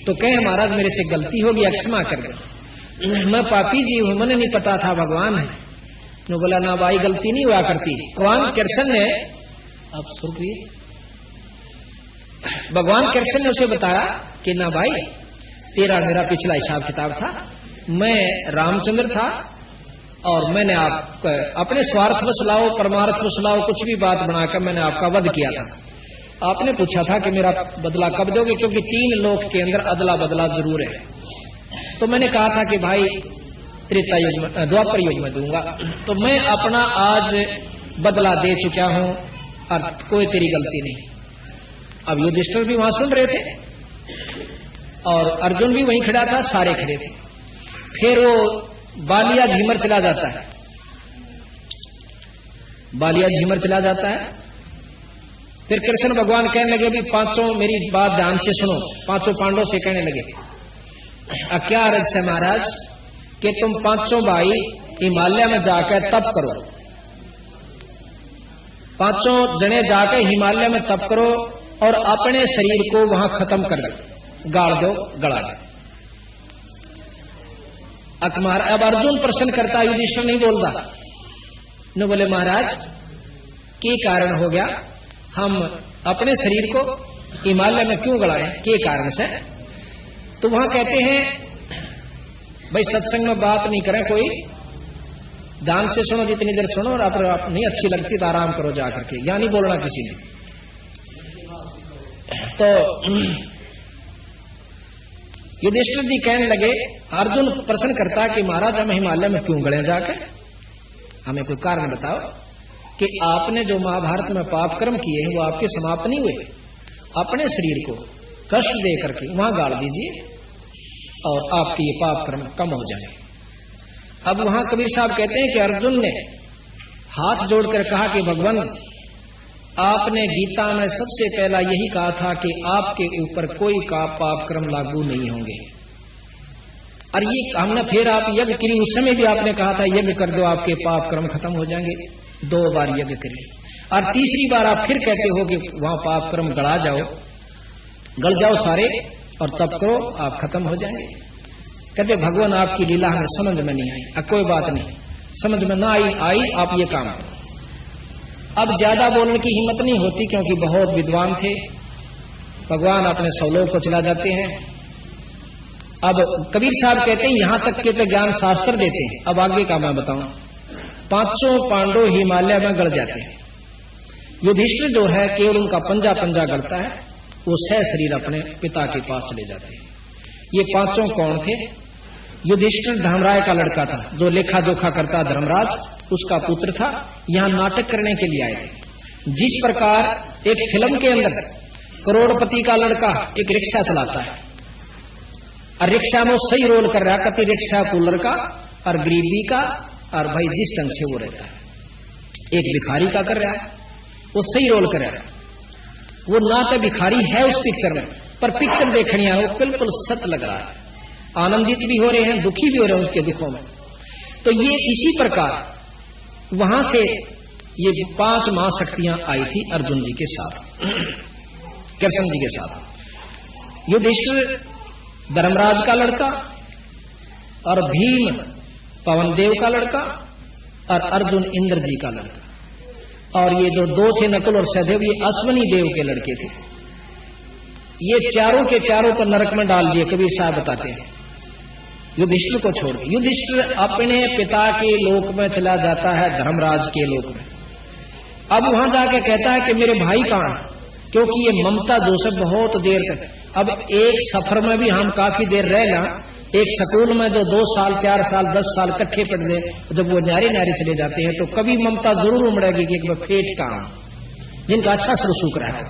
तो कहे महाराज मेरे से गलती होगी, क्षमा कर दे, मैं पापी जी हूं, मैंने नहीं पता था भगवान है। ने बोला ना भाई, गलती नहीं हुआ करती। भगवान कृष्ण ने, अब सुनिए, भगवान कृष्ण ने उसे बताया कि ना भाई, तेरा मेरा पिछला हिसाब किताब था, मैं रामचंद्र था और मैंने आप अपने स्वार्थ वसलाओ, परमार्थ वसलाओ, कुछ भी बात बनाकर मैंने आपका वध किया था। आपने पूछा था कि मेरा बदला कब दोगे, क्योंकि 3 लोक के अंदर अदला बदला जरूर है। तो मैंने कहा था कि भाई त्रेता युग में, द्वापर युग में दूंगा। तो मैं अपना आज बदला दे चुका हूं और कोई तेरी गलती नहीं। अब युधिष्ठिर भी वहां सुन रहे थे और अर्जुन भी वहीं खड़ा था, सारे खड़े थे। फिर वो बालिया झिमर चला जाता है, बालिया झिमर चला जाता है। फिर कृष्ण भगवान कहने लगे भी 500 मेरी बात ध्यान से सुनो। 500 पांडवों से कहने लगे, क्या अर्ज है महाराज कि तुम 500 भाई हिमालय में जाकर तप करो, 500 जने जाकर हिमालय में तप करो और अपने शरीर को वहां खत्म कर दो, गाड़ दो, गड़ा दो। अब अर्जुन प्रश्न करता, युधिष्ठिर नहीं बोलता। न बोले महाराज के कारण हो गया, हम अपने शरीर को हिमालय में क्यों गड़ाएं, के कारण से? तो वहां कहते हैं भाई सत्संग में बात नहीं करें, कोई ध्यान से सुनो, जितनी देर सुनो, और आप नहीं अच्छी लगती तो आराम करो जाकर के, या नहीं बोलना किसी ने। तो युधिष्ठिर जी कहने लगे, अर्जुन प्रश्न करता कि महाराज हम हिमालय में क्यों गड़े जाकर, हमें कोई कारण बताओ कि आपने जो महाभारत में पाप कर्म किए हैं वो आपके समाप्त नहीं हुए। अपने शरीर को कष्ट दे करके वहां गाड़ दीजिए और आपके ये पाप कर्म कम हो जाए। अब वहां कबीर साहब कहते हैं कि अर्जुन ने हाथ जोड़कर कहा कि भगवान, आपने गीता में सबसे पहला यही कहा था कि आपके ऊपर कोई का पाप कर्म लागू नहीं होंगे, और ये हमने फिर आप यज्ञ करी, उस समय भी आपने कहा था यज्ञ कर दो आपके पाप कर्म खत्म हो जाएंगे। 2 बार यज्ञ करी और तीसरी बार आप फिर कहते हो कि वहां पाप कर्म गड़ जाओ सारे और तब करो आप खत्म हो जाएंगे। कहते भगवान आपकी लीला हमें समझ में नहीं आई। अब कोई बात नहीं, समझ में ना आई आप ये काम करो। अब ज्यादा बोलने की हिम्मत नहीं होती क्योंकि बहुत विद्वान थे, भगवान अपने सौलों को चला जाते हैं। अब कबीर साहब कहते हैं यहां तक के तो ज्ञान शास्त्र देते हैं, अब आगे का मैं बताऊं। 5 पांडव हिमालय में गड़ जाते हैं। युधिष्ठिर जो है केवल उनका पंजा गड़ता है, वो सह शरीर अपने पिता के पास चले जाते हैं। ये 5 कौन थे? युधिष्ठिर धर्मराय का लड़का था, जो लेखा जोखा करता धर्मराज, उसका पुत्र था। यहां नाटक करने के लिए आए थे। जिस प्रकार एक फिल्म के अंदर करोड़पति का लड़का एक रिक्शा चलाता है और रिक्शा में सही रोल कर रहा, कति रिक्शा कूलर का और गरीबी का, और भाई जिस ढंग से वो रहता है। एक भिखारी का कर रहा है, वो सही रोल कर रहा है। वो ना तो भिखारी है उस पिक्चर में, पर पिक्चर देखनी है वो बिल्कुल सत्य लग रहा है। आनंदित भी हो रहे हैं, दुखी भी हो रहे हैं उसके दुखों में। तो ये इसी प्रकार वहां से ये 5 महाशक्तियां आई थी अर्जुन जी के साथ, कृष्ण जी के साथ। युधिष्ठिर धर्मराज का लड़का और भीम पवन देव का लड़का और अर्जुन इंद्र जी का लड़का, और ये जो 2 थे नकुल और सहदेव, ये अश्वनी देव के लड़के थे। ये चारों के चारों तो नरक में डाल दिए, कबीर साहब बताते हैं, युधिष्ठिर को छोड़ के। युधिष्ठिर अपने पिता के लोक में चला जाता है, धर्मराज के लोक में। अब वहां जाके कहता है कि मेरे भाई कहां, क्योंकि ये ममता जोसेफ बहुत देर तक, अब एक सफर में भी हम काफी देर रह ला, एक स्कूल में जो 2 साल 4 साल 10 साल इकट्ठे पढ़ ले, जब वो न्यारे चले जाते हैं तो कभी ममता जरूर उमड़ेगी कि एक बार फेट काम जिनका अच्छा सुरसूख रहा है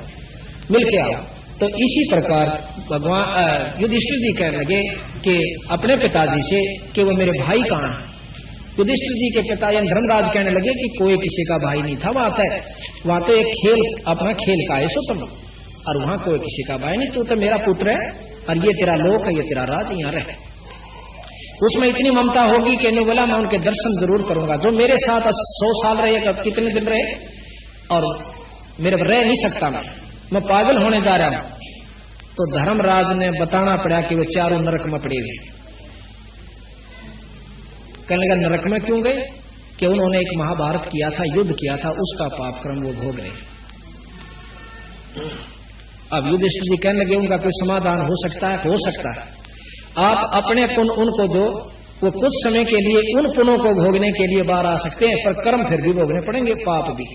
मिल के आओ। तो इसी प्रकार भगवान युधिष्ठिर जी कहने लगे कि अपने पिताजी से कि वो मेरे भाई कहां है। युधिष्ठिर जी के पिता यानी धर्मराज कहने लगे कि कोई किसी का भाई नहीं था, वहां तो एक खेल अपना खेल का है सो तुम, और वहां कोई किसी का भाई नहीं, तू तो मेरा पुत्र है और ये तेरा लोक है, ये तेरा राज, यहाँ रहे। उसमें इतनी ममता होगी कि नहीं बोला मैं उनके दर्शन जरूर करूंगा। जो मेरे साथ 100 साल रहे, कितने दिन रहे, और मेरे रह नहीं सकता, मैं पागल होने जा रहा हूं। तो धर्मराज ने बताना पड़ा कि वे चारों नरक में पड़े हुए। कहने लगा नरक में क्यों गए? कि उन्होंने एक महाभारत किया था, युद्ध किया था, उसका पाप कर्म वो भोग रहे। अब युधिष्ठिर जी कहने लगे उनका कोई समाधान हो सकता है? हो सकता है। आप अपने पुण्य उनको दो, वो कुछ समय के लिए उन पुण्यों को भोगने के लिए बाहर आ सकते हैं, पर कर्म फिर भी भोगने पड़ेंगे, पाप भी।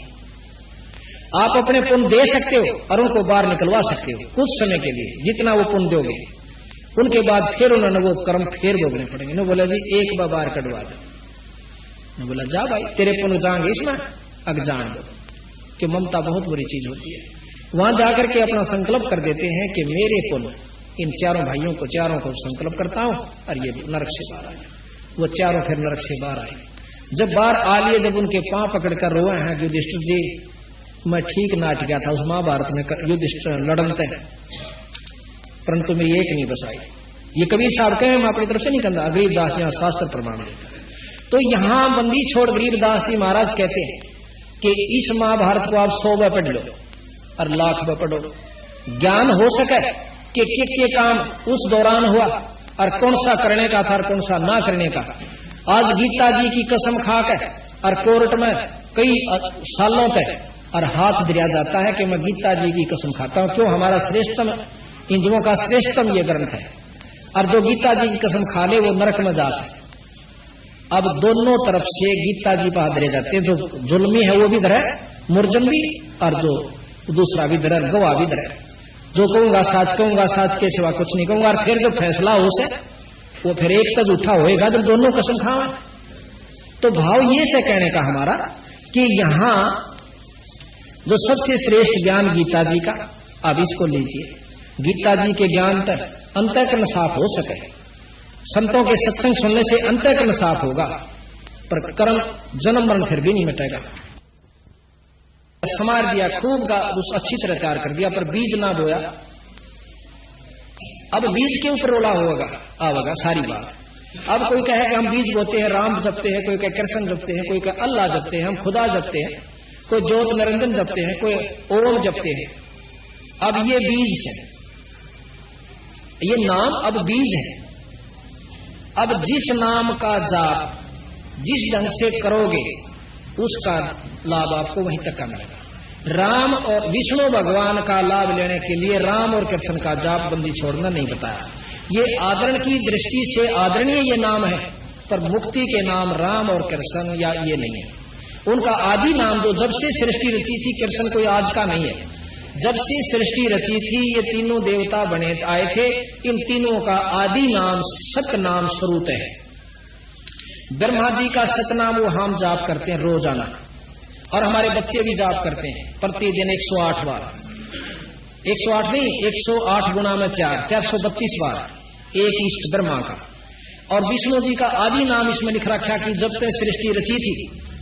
आप अपने पुण्य दे सकते हो और उनको बाहर निकलवा सकते हो कुछ समय के लिए, जितना वो पुण्य दोगे, उनके बाद फिर उन्होंने वो कर्म फिर भोगने पड़ेंगे। ने बोला जी एक बार बाहर कटवा दो। ने बोला जा भाई तेरे पुण्य जाएंगे इसमें, अग जान दो कि ममता बहुत बुरी चीज होती है। वहां जाकर के अपना संकल्प कर देते हैं कि मेरे पुण्य इन चारों भाइयों को, चारों को संकल्प करता हूं और ये नरक से बाहर आ जाए। वो चारों फिर नरक से बाहर आए। जब बाहर आ लिए, जब उनके पांव पकड़कर रोए हैं युधिष्ठिर जी, मैं ठीक नाट गया था उस महाभारत में, युधिष्ठिर लड़ते परंतु मेरी एक नहीं बसाई। ये कबीर साहब कहे मैं अपनी तरफ से नहीं कहता, गरीबदास यहाँ शास्त्र प्रमाण देता। तो यहां बंदी छोड़ गरीबदास जी महाराज कहते हैं कि इस महाभारत को आप 100 बार पढ़ लो और 1,00,000 बार पढ़ो, ज्ञान हो सके कि काम उस दौरान हुआ और कौन सा करने का था और कौन सा ना करने का। आज गीता जी की कसम खाकर और कोर्ट में कई सालों तक और हाथ दिया जाता है कि मैं गीता जी की कसम खाता हूं। क्यों? हमारा श्रेष्ठतम, हिंदुओं का श्रेष्ठतम ये ग्रंथ है, और जो गीता जी की कसम खा ले वो नरक में जा सके। अब दोनों तरफ से गीता जी पर धरे जाते हैं, जो जुल्मी है वो भी धरे, मुर्जम भी, और जो दूसरा भी धरे, गवाह भी धरे। जो कहूंगा साच के सिवा कुछ नहीं कहूंगा। और फिर जो फैसला हो से वो फिर एक तक उठा होएगा जब दोनों कसम खावे। तो भाव ये से कहने का हमारा कि यहां जो सबसे श्रेष्ठ ज्ञान गीता जी का, अब इसको लीजिए। गीता जी के ज्ञान तक अंतःकरण साफ हो सके, संतों के सत्संग सुनने से अंतःकरण साफ होगा, पर कर्म जन्म मरण फिर भी नहीं मिटेगा। समार दिया खूब का, उस अच्छी तरह तैयार कर दिया, पर बीज ना बोया। अब बीज के ऊपर रोला होगा आवेगा सारी बात। अब कोई कहे कि हम बीज बोते हैं, राम जपते हैं, कोई कहे कृष्ण जपते हैं, कोई कहे अल्लाह जपते हैं, हम खुदा जपते हैं, कोई ज्योत निरंजन जपते हैं, कोई ओम जपते हैं। अब ये बीज है, ये नाम अब बीज है। अब जिस नाम का जाप जिस ढंग से करोगे उसका लाभ आपको वहीं तक का मिलेगा। राम और विष्णु भगवान का लाभ लेने के लिए राम और कृष्ण का जाप बंदी छोड़ना नहीं बताया। ये आदरण की दृष्टि से आदरणीय ये नाम है, पर मुक्ति के नाम राम और कृष्ण या ये नहीं है। उनका आदि नाम जो जब से सृष्टि रची थी, कृष्ण कोई आज का नहीं है, जब से सृष्टि रची थी ये तीनों देवता बने आए थे, इन तीनों का आदि नाम सतनाम स्वरूप है। ब्रह्मा जी का सतनाम वो हम जाप करते हैं रोजाना, और हमारे बच्चे भी जाप करते हैं प्रतिदिन 108 बार। 108 नहीं, 108 गुना में 4, 432 बार एक इष्ट ब्रह्मा का। और विष्णु जी का आदि नाम इसमें लिख रखा कि जब तक सृष्टि रची थी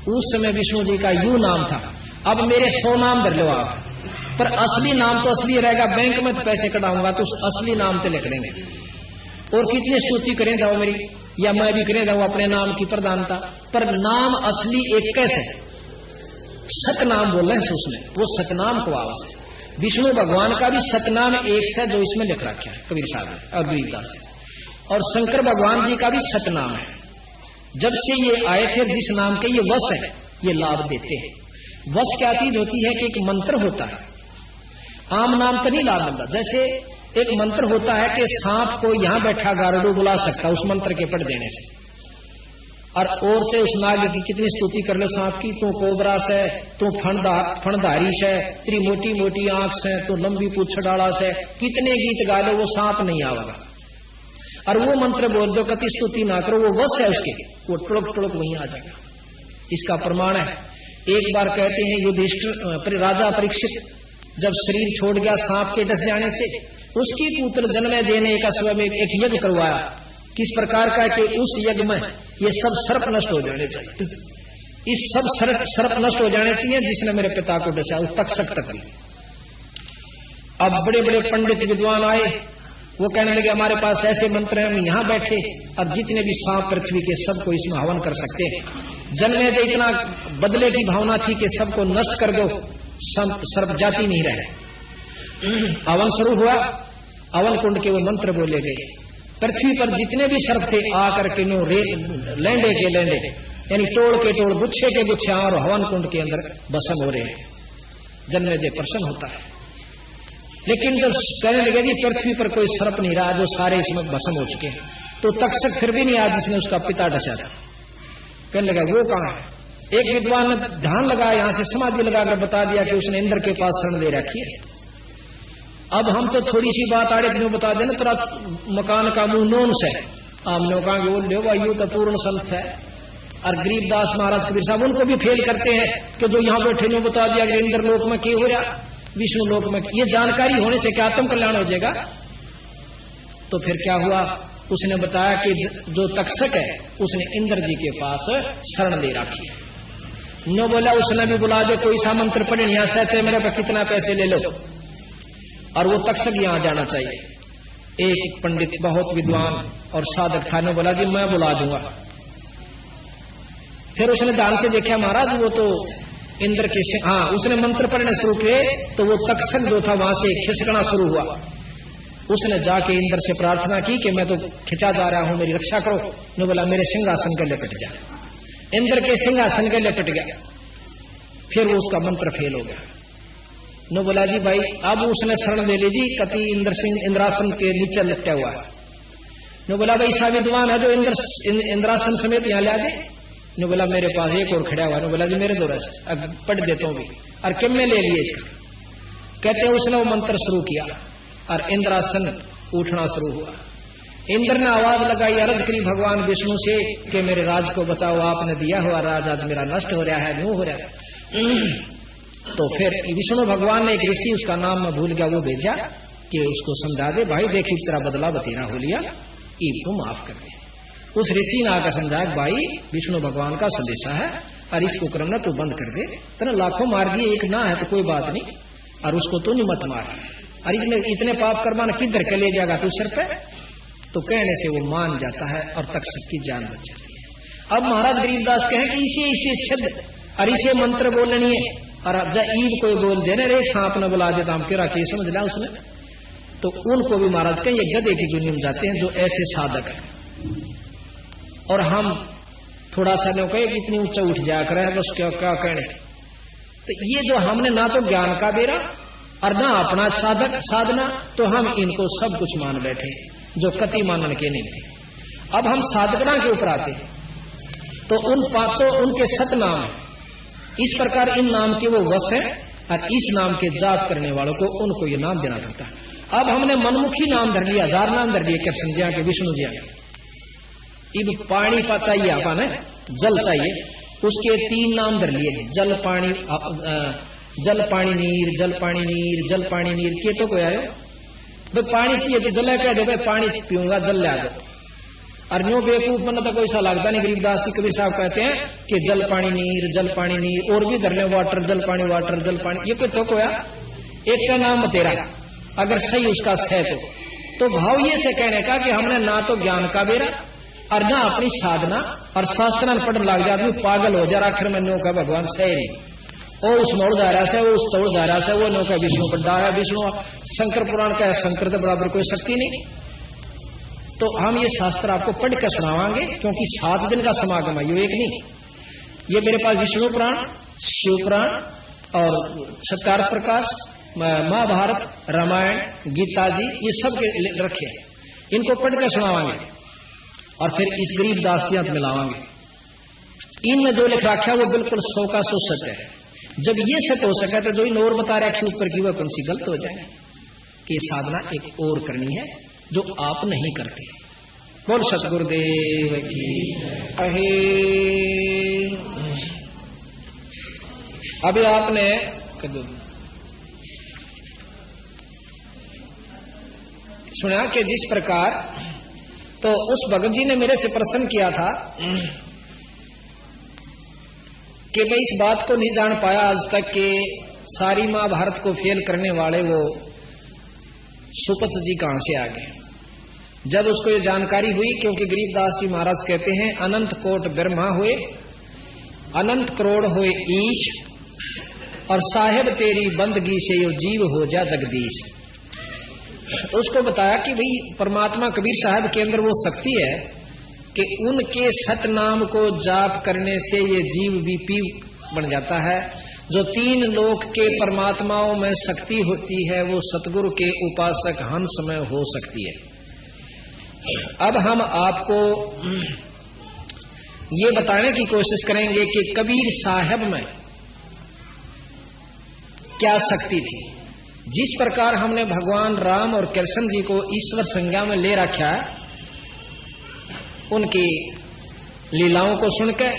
उस समय विष्णु जी का यू नाम था। अब मेरे 100 नाम धर लो आप, पर असली नाम तो असली रहेगा। बैंक में तो पैसे कटाऊंगा तो उस असली नाम से लिख लेंगे। और कितनी स्तुति करें जाओ मेरी, या मैं भी करें जाऊं अपने नाम की प्रधानता, पर नाम असली एक कैसे सतनाम बोल रहे हैं उसमें, वो सतनाम को आवाज है। विष्णु भगवान का भी सतनाम एक है जो इसमें लिख रखा है कबीर साहब और गरीबदास, और शंकर भगवान जी का भी सतनाम है। जब से ये आए थे जिस नाम के ये वश है, ये लाभ देते हैं। वश क्या चीज होती है कि एक मंत्र होता है, आम नाम तो नहीं लाभ मिलता। जैसे एक मंत्र होता है कि सांप को यहां बैठा गारडू बुला सकता उस मंत्र के पढ़ देने से, और से उस नाग की कितनी स्तुति कर लो सांप की, तू कोबरा से, तू फणधारी से, तेरी मोटी मोटी आंख से, तू लंबी पूछ डाला से, कितने गीत गा लो वो सांप नहीं आवेगा। और वो मंत्र बोल दो कति स्तुति ना करो, वो वश है उसके, वो टुड़क टुड़क वहीं आ जाएगा। इसका प्रमाण है, एक बार कहते हैं युधिष्ठिर राजा परीक्षित जब शरीर छोड़ गया सांप के डस जाने से, उसकी पुत्र जन्म देने का समय एक यज्ञ करवाया। किस प्रकार का कि उस यज्ञ में ये सब सर्प नष्ट हो जाने चाहिए, इस सब सर्प नष्ट हो जाने चाहिए जिसने मेरे पिता को डसा, उस तक्षक तक। अब बड़े बड़े पंडित विद्वान आए, वो कहने लगे हमारे पास ऐसे मंत्र हैं, हम यहां बैठे और जितने भी सांप पृथ्वी के सबको इसमें हवन कर सकते हैं। जन्मे दे इतना बदले की भावना थी कि सबको नष्ट कर दो, सर्प जाति नहीं रहे। हवन शुरू हुआ, हवन कुंड के वो मंत्र बोले गए। पृथ्वी पर जितने भी सर्प थे आकर के नो लैंडे के लैंडे, यानी तोड़ के तोड़, गुच्छे के गुच्छे और हवन कुंड के अंदर भस्म हो रहे हैं। जन्मेजय प्रसन्न होता है। लेकिन जब कहने लगे जी पृथ्वी पर कोई सर्प नहीं रहा, जो सारे इसमें भस्म हो चुके हैं, तो तक्षक फिर भी नहीं आया जिसने उसका पिता डसा था। कहने लगा वो कहां है? एक विद्वान ने ध्यान लगाया, यहां से समाधि लगाकर बता दिया कि उसने इंद्र के पास शरण ले रखी है। अब हम तो थोड़ी सी बात आड़े दिन बता देना, तेरा मकान का मुंह नोन से हमने कहा कि वो ले भाई तो पूर्ण संत है। और गरीबदास महाराज कबीर साहब उनको भी फेल करते हैं कि जो यहां बैठे ने बता दिया कि इंद्र लोक में क्या हो रहा, विष्णु लोक में। ये जानकारी होने से क्या आत्म कल्याण हो जाएगा? तो फिर क्या हुआ, उसने बताया कि जो तक्षक है उसने इंद्र जी के पास शरण ले रखी है। नो बोला उसने भी बुला दे, कोई सा मंत्र पढ़े, यहां सहते मेरे पे कितना पैसे ले लो, और वो तक्षक यहां जाना चाहिए। एक पंडित बहुत विद्वान और साधक था, ने बोला जी मैं बुला दूंगा। फिर उसने ध्यान से देखा, महाराज वो तो इंद्र के उसने मंत्र पढ़ने शुरू किए तो वो तक्षक जो था वहां से खिसकना शुरू हुआ। उसने जाके इंद्र से प्रार्थना की कि मैं तो खिंचा जा रहा हूं, मेरी रक्षा करो। ने बोला मेरे सिंहासन के लिपट जा। इंद्र के सिंहासन के लिपट गया। फिर वो उसका मंत्र फेल हो गया। ने बोला जी भाई अब उसने शरण ले ली जी, कति इंद्र सिंह इंद्रासन के नीचे लटका हुआ है। ने बोला भाई सा विद्वान है जो इंद्रासन समेत यहां ला दे। ने बोला मेरे पास एक और खड़ा हुआ। ने बोला जी मेरे दो रस पढ़ देता हूं भी, और किम में ले लिए इसका। कहते हैं उसने वो मंत्र शुरू किया और इंद्रासन उठना शुरू हुआ। इंद्र ने आवाज लगाई, अर्ज करी भगवान विष्णु से कि मेरे राज को बचाओ, आपने दिया हुआ राज आज मेरा नष्ट हो रहा है, न्यू हो रहा है। तो फिर विष्णु भगवान ने एक ऋषि, उसका नाम मैं भूल गया, वो भेजा कि उसको समझा दे, भाई देखी तेरा बदला बतेरा हो लिया, ईब तो माफ कर दे। उस ऋषि ने आकर समझाया, भाई विष्णु भगवान का संदेशा है और इसको क्रम तू बंद कर दे, तेने लाखों मार दिए, एक ना है तो कोई बात नहीं, और उसको तो नहीं मत मार, और इतने पाप करवाना किधर के ले जाएगा तू सिर पे। तो कहने से वो मान जाता है और तक्षक की जान बच जाती है। अब महाराज गरीबदास कहे कि इसे शब्द और इसे मंत्र बोलनी है, और ईब कोई बोल देने रे सांप न बुला देता हम केरा के समझ लिया उसने। तो उनको भी महाराज कहें ये गधे की दुनिया में जाते हैं जो ऐसे साधक है, और हम थोड़ा सा न कहे कि इतनी ऊंचा उठ जाया करे बस क्या क्या कहने। तो ये जो हमने ना तो ज्ञान का बेरा और ना अपना साधक साधना, तो हम इनको सब कुछ मान बैठे जो कति मानन के नहीं थे। अब हम साधना के ऊपर आते हैं, तो उन पांचों उनके सतनाम इस प्रकार इन नाम के वो वश है, और इस नाम के जाप करने वालों को उनको ये नाम देना पड़ता है। अब हमने मनमुखी नाम धर लिया, 1000 नाम धर लिए कृष्ण जी के, विष्णु जी के। इब पानी का चाहिए आपने, जल चाहिए, उसके 3 नाम धर लिए, जल पानी जल पानी नीर, जल पानी नीर, जल पानी नीर के तो कोई आयो भाई पानी चाहिए तो जल कह दे, भाई पानी पीऊंगा जल ले आ दो। और न्यू बेवकूफ बनना तो कोई सा लगता नहीं। गरीबदास जी कबीर साहब कहते हैं कि जल पानी नीर, और भी धर ले वाटर जल पानी, ये कोई तो कोया एक का नाम तेरा, अगर सही उसका सह तो भाव ये से कहने का कि हमने ना तो ज्ञान का बेरा और ना अपनी साधना, और शास्त्र पढ़ने लग जाए आदमी पागल हो जाए, आखिर में नो का भगवान सही नहीं, वो उस मोड़ जा रहा है, वो उस तोड़ जा रहा है, वो नो का विष्णु बड़ा है, विष्णु शंकर पुराण का है, शंकर के बराबर कोई शक्ति नहीं। तो हम ये शास्त्र आपको पढ़ के सुनावांगे, क्योंकि 7 दिन का समागम है, ये एक नहीं। ये मेरे पास विष्णु पुराण, शिव पुराण और सत्कार प्रकाश, महाभारत, रामायण, गीता जी, ये सब के रखे हैं, इनको पढ़ के सुनावांगे और फिर इस गरीबदास जी मिलावांगे। इनमें जो लिख रखा है वो बिल्कुल 100 का 100 सत्य है। जब ये सत्य हो सके तो जो इन और बता रखी ऊपर की वह कौन सी गलत हो जाए कि साधना एक और करनी है जो आप नहीं करते। बोल सतगुरुदेव की अहे। अभी आपने सुना कि जिस प्रकार तो उस भगत जी ने मेरे से प्रश्न किया था कि मैं इस बात को नहीं जान पाया आज तक कि सारी महाभारत को फेल करने वाले वो सुपत जी कहां से आ गए। जब उसको ये जानकारी हुई, क्योंकि गरीबदास जी महाराज कहते हैं अनंत कोट ब्रह्मा हुए, अनंत करोड़ हुए ईश, और साहेब तेरी बंदगी से यो जीव हो जा जगदीश। तो उसको बताया कि भाई परमात्मा कबीर साहब के अंदर वो शक्ति है कि उनके सतनाम को जाप करने से ये जीव भी पी बन जाता है। जो 3 लोक के परमात्माओं में शक्ति होती है वो सतगुरु के उपासक हंस में हो सकती है। अब हम आपको ये बताने की कोशिश करेंगे कि कबीर साहब में क्या शक्ति थी। जिस प्रकार हमने भगवान राम और कृष्ण जी को ईश्वर संज्ञा में ले रखा है, उनकी लीलाओं को सुनकर,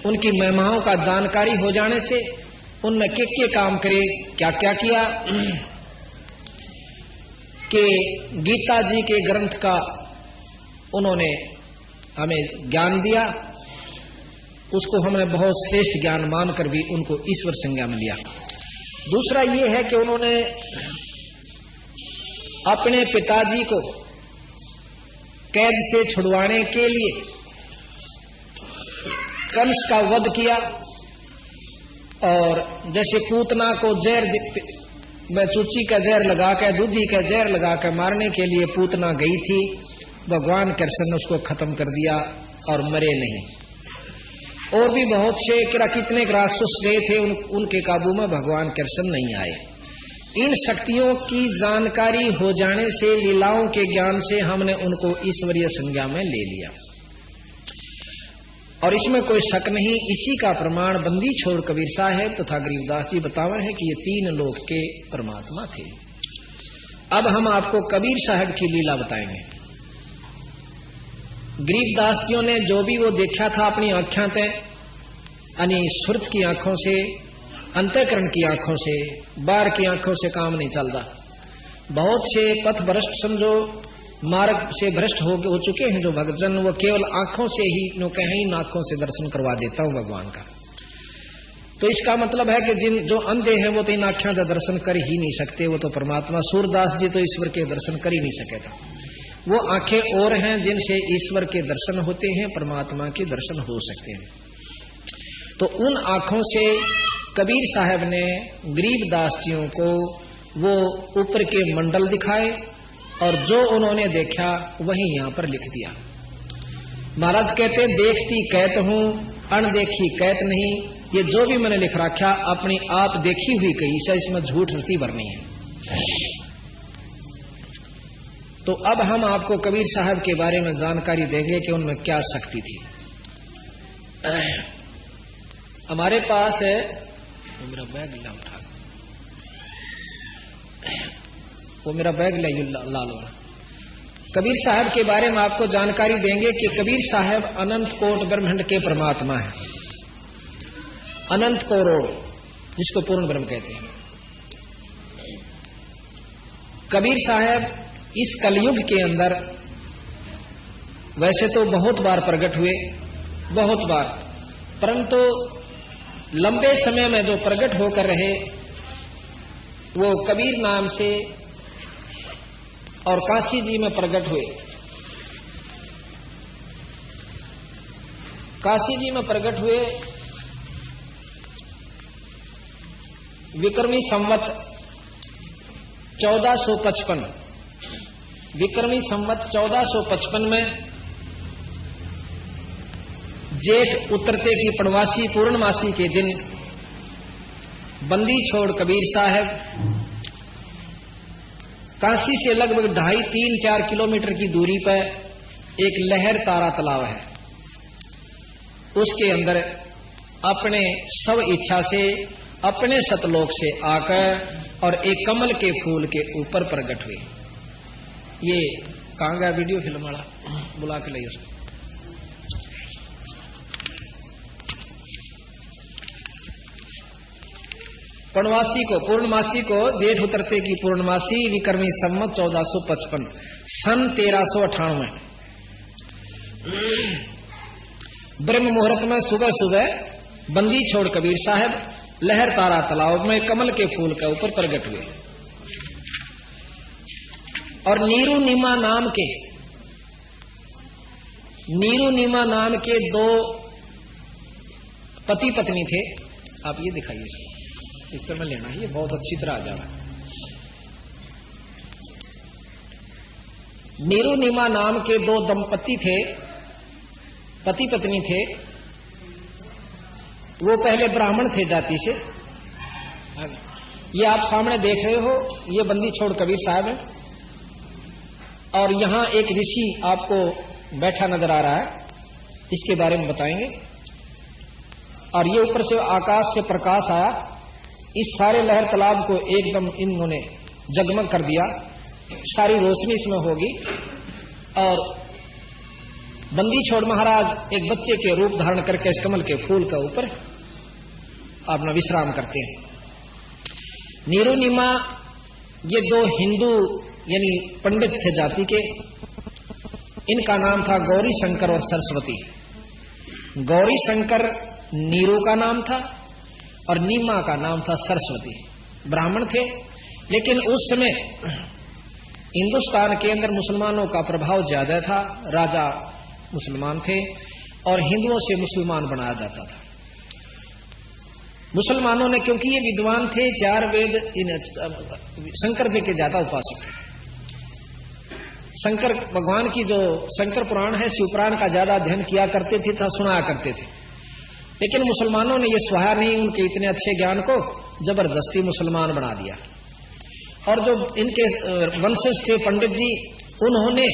उनकी महिमाओं का जानकारी हो जाने से उनने के काम करे, क्या क्या किया कि गीता जी के ग्रंथ का उन्होंने हमें ज्ञान दिया, उसको हमने बहुत श्रेष्ठ ज्ञान मानकर भी उनको ईश्वर संज्ञा में लिया। दूसरा ये है कि उन्होंने अपने पिताजी को कैद से छुड़वाने के लिए कंस का वध किया, और जैसे पूतना को जहर में चूची का जहर लगाकर, दूधी का जहर लगाकर मारने के लिए पूतना गई थी, भगवान कृष्ण ने उसको खत्म कर दिया और मरे नहीं। और भी बहुत से कितने राक्षस गए थे, उनके काबू में भगवान कृष्ण नहीं आए। इन शक्तियों की जानकारी हो जाने से, लीलाओं के ज्ञान से हमने उनको ईश्वरीय संज्ञा में ले लिया, और इसमें कोई शक नहीं। इसी का प्रमाण बंदी छोड़ कबीर साहब तथा गरीबदास जी बतावा है कि ये 3 लोक के परमात्मा थे। अब हम आपको कबीर साहब की लीला बताएंगे। गरीबदास जियों ने जो भी वो देखा था अपनी आंखों से, यानी सुरत की आंखों से, अंतःकरण की आंखों से, बाहर की आंखों से काम नहीं चलता। बहुत से पथ भ्रष्ट समझो मार्ग से भ्रष्ट हो चुके हैं जो भक्तजन, वो केवल आंखों से ही नो कहीं आंखों से दर्शन करवा देता हूं भगवान का। तो इसका मतलब है कि जिन जो अंधे हैं वो तो इन आँखों का दर्शन कर ही नहीं सकते, वो तो परमात्मा सूरदास जी तो ईश्वर के दर्शन कर ही नहीं सके था। वो आंखें और हैं जिनसे ईश्वर के दर्शन होते हैं, परमात्मा के दर्शन हो सकते हैं। तो उन आंखों से कबीर साहब ने गरीबदास जियों को वो ऊपर के मंडल दिखाए और जो उन्होंने देखा वही यहां पर लिख दिया। महाराज कहते देखती कहत हूं अनदेखी कहत नहीं, ये जो भी मैंने लिख रखा अपनी आप देखी हुई कही से, इसमें झूठ रती भरनी है। तो अब हम आपको कबीर साहब के बारे में जानकारी देंगे कि उनमें क्या शक्ति थी। हमारे पास है, मेरा बैग ला उठा, वो मेरा बैग ले लाल वाला। कबीर साहब के बारे में आपको जानकारी देंगे कि कबीर साहब अनंत कोट ब्रह्मांड के परमात्मा है, अनंत करोड़ जिसको पूर्ण ब्रह्म कहते हैं। कबीर साहब इस कलयुग के अंदर वैसे तो बहुत बार प्रकट हुए, बहुत बार, परंतु लंबे समय में जो प्रकट होकर रहे वो कबीर नाम से और काशी जी में प्रकट हुए। काशी जी में प्रकट हुए विक्रमी संवत 1455, विक्रमी संवत 1455 में जेठ उतरते की पूर्णमासी पूर्णमासी के दिन बंदी छोड़ कबीर साहब काशी से लगभग 2.5-3-4 किलोमीटर की दूरी पर एक लहर तारा तालाब है, उसके अंदर अपने सब इच्छा से अपने सतलोक से आकर और एक कमल के फूल के ऊपर प्रकट हुए। ये कहां गया वीडियो फिल्म वाला, बुला के लाइए उसको। पूर्णमासी को, पूर्णमासी को जेठ उतरते की पूर्णमासी विक्रमी संवत 1455 सन 1398 ब्रह्म मुहूर्त में सुबह सुबह बंदी छोड़ कबीर साहब लहर तारा तालाब में कमल के फूल के ऊपर प्रकट हुए। और नीरू नीमा नाम के दो पति पत्नी थे। आप ये दिखाइए, पिक्चर में लेना है, ये बहुत अच्छी तरह आ जा रहा है। नीरू नीमा नाम के दो दंपति थे, पति पत्नी थे। वो पहले ब्राह्मण थे जाति से। ये आप सामने देख रहे हो, ये बंदी छोड़ कबीर साहब है और यहां एक ऋषि आपको बैठा नजर आ रहा है, इसके बारे में बताएंगे। और ये ऊपर से आकाश से प्रकाश आया, इस सारे लहर तालाब को एकदम इन्होंने जगमग कर दिया, सारी रोशनी इसमें होगी। और बंदी छोड़ महाराज एक बच्चे के रूप धारण करके इस कमल के फूल के ऊपर अपना विश्राम करते हैं। नीरू नीमा ये दो हिंदू यानी पंडित थे जाति के, इनका नाम था गौरी शंकर और सरस्वती। गौरी शंकर नीरू का नाम था और नीमा का नाम था सरस्वती। ब्राह्मण थे, लेकिन उस समय हिंदुस्तान के अंदर मुसलमानों का प्रभाव ज्यादा था, राजा मुसलमान थे और हिंदुओं से मुसलमान बनाया जाता था। मुसलमानों ने, क्योंकि ये विद्वान थे, 4 वेद शंकर जी के ज्यादा उपासक थे। शंकर भगवान की जो शंकर पुराण है, शिव पुराण का ज्यादा अध्ययन किया करते थे तथा सुनाया करते थे। लेकिन मुसलमानों ने ये सहा नहीं उनके इतने अच्छे ज्ञान को, जबरदस्ती मुसलमान बना दिया। और जो इनके वंशज थे पंडित जी, उन्होंने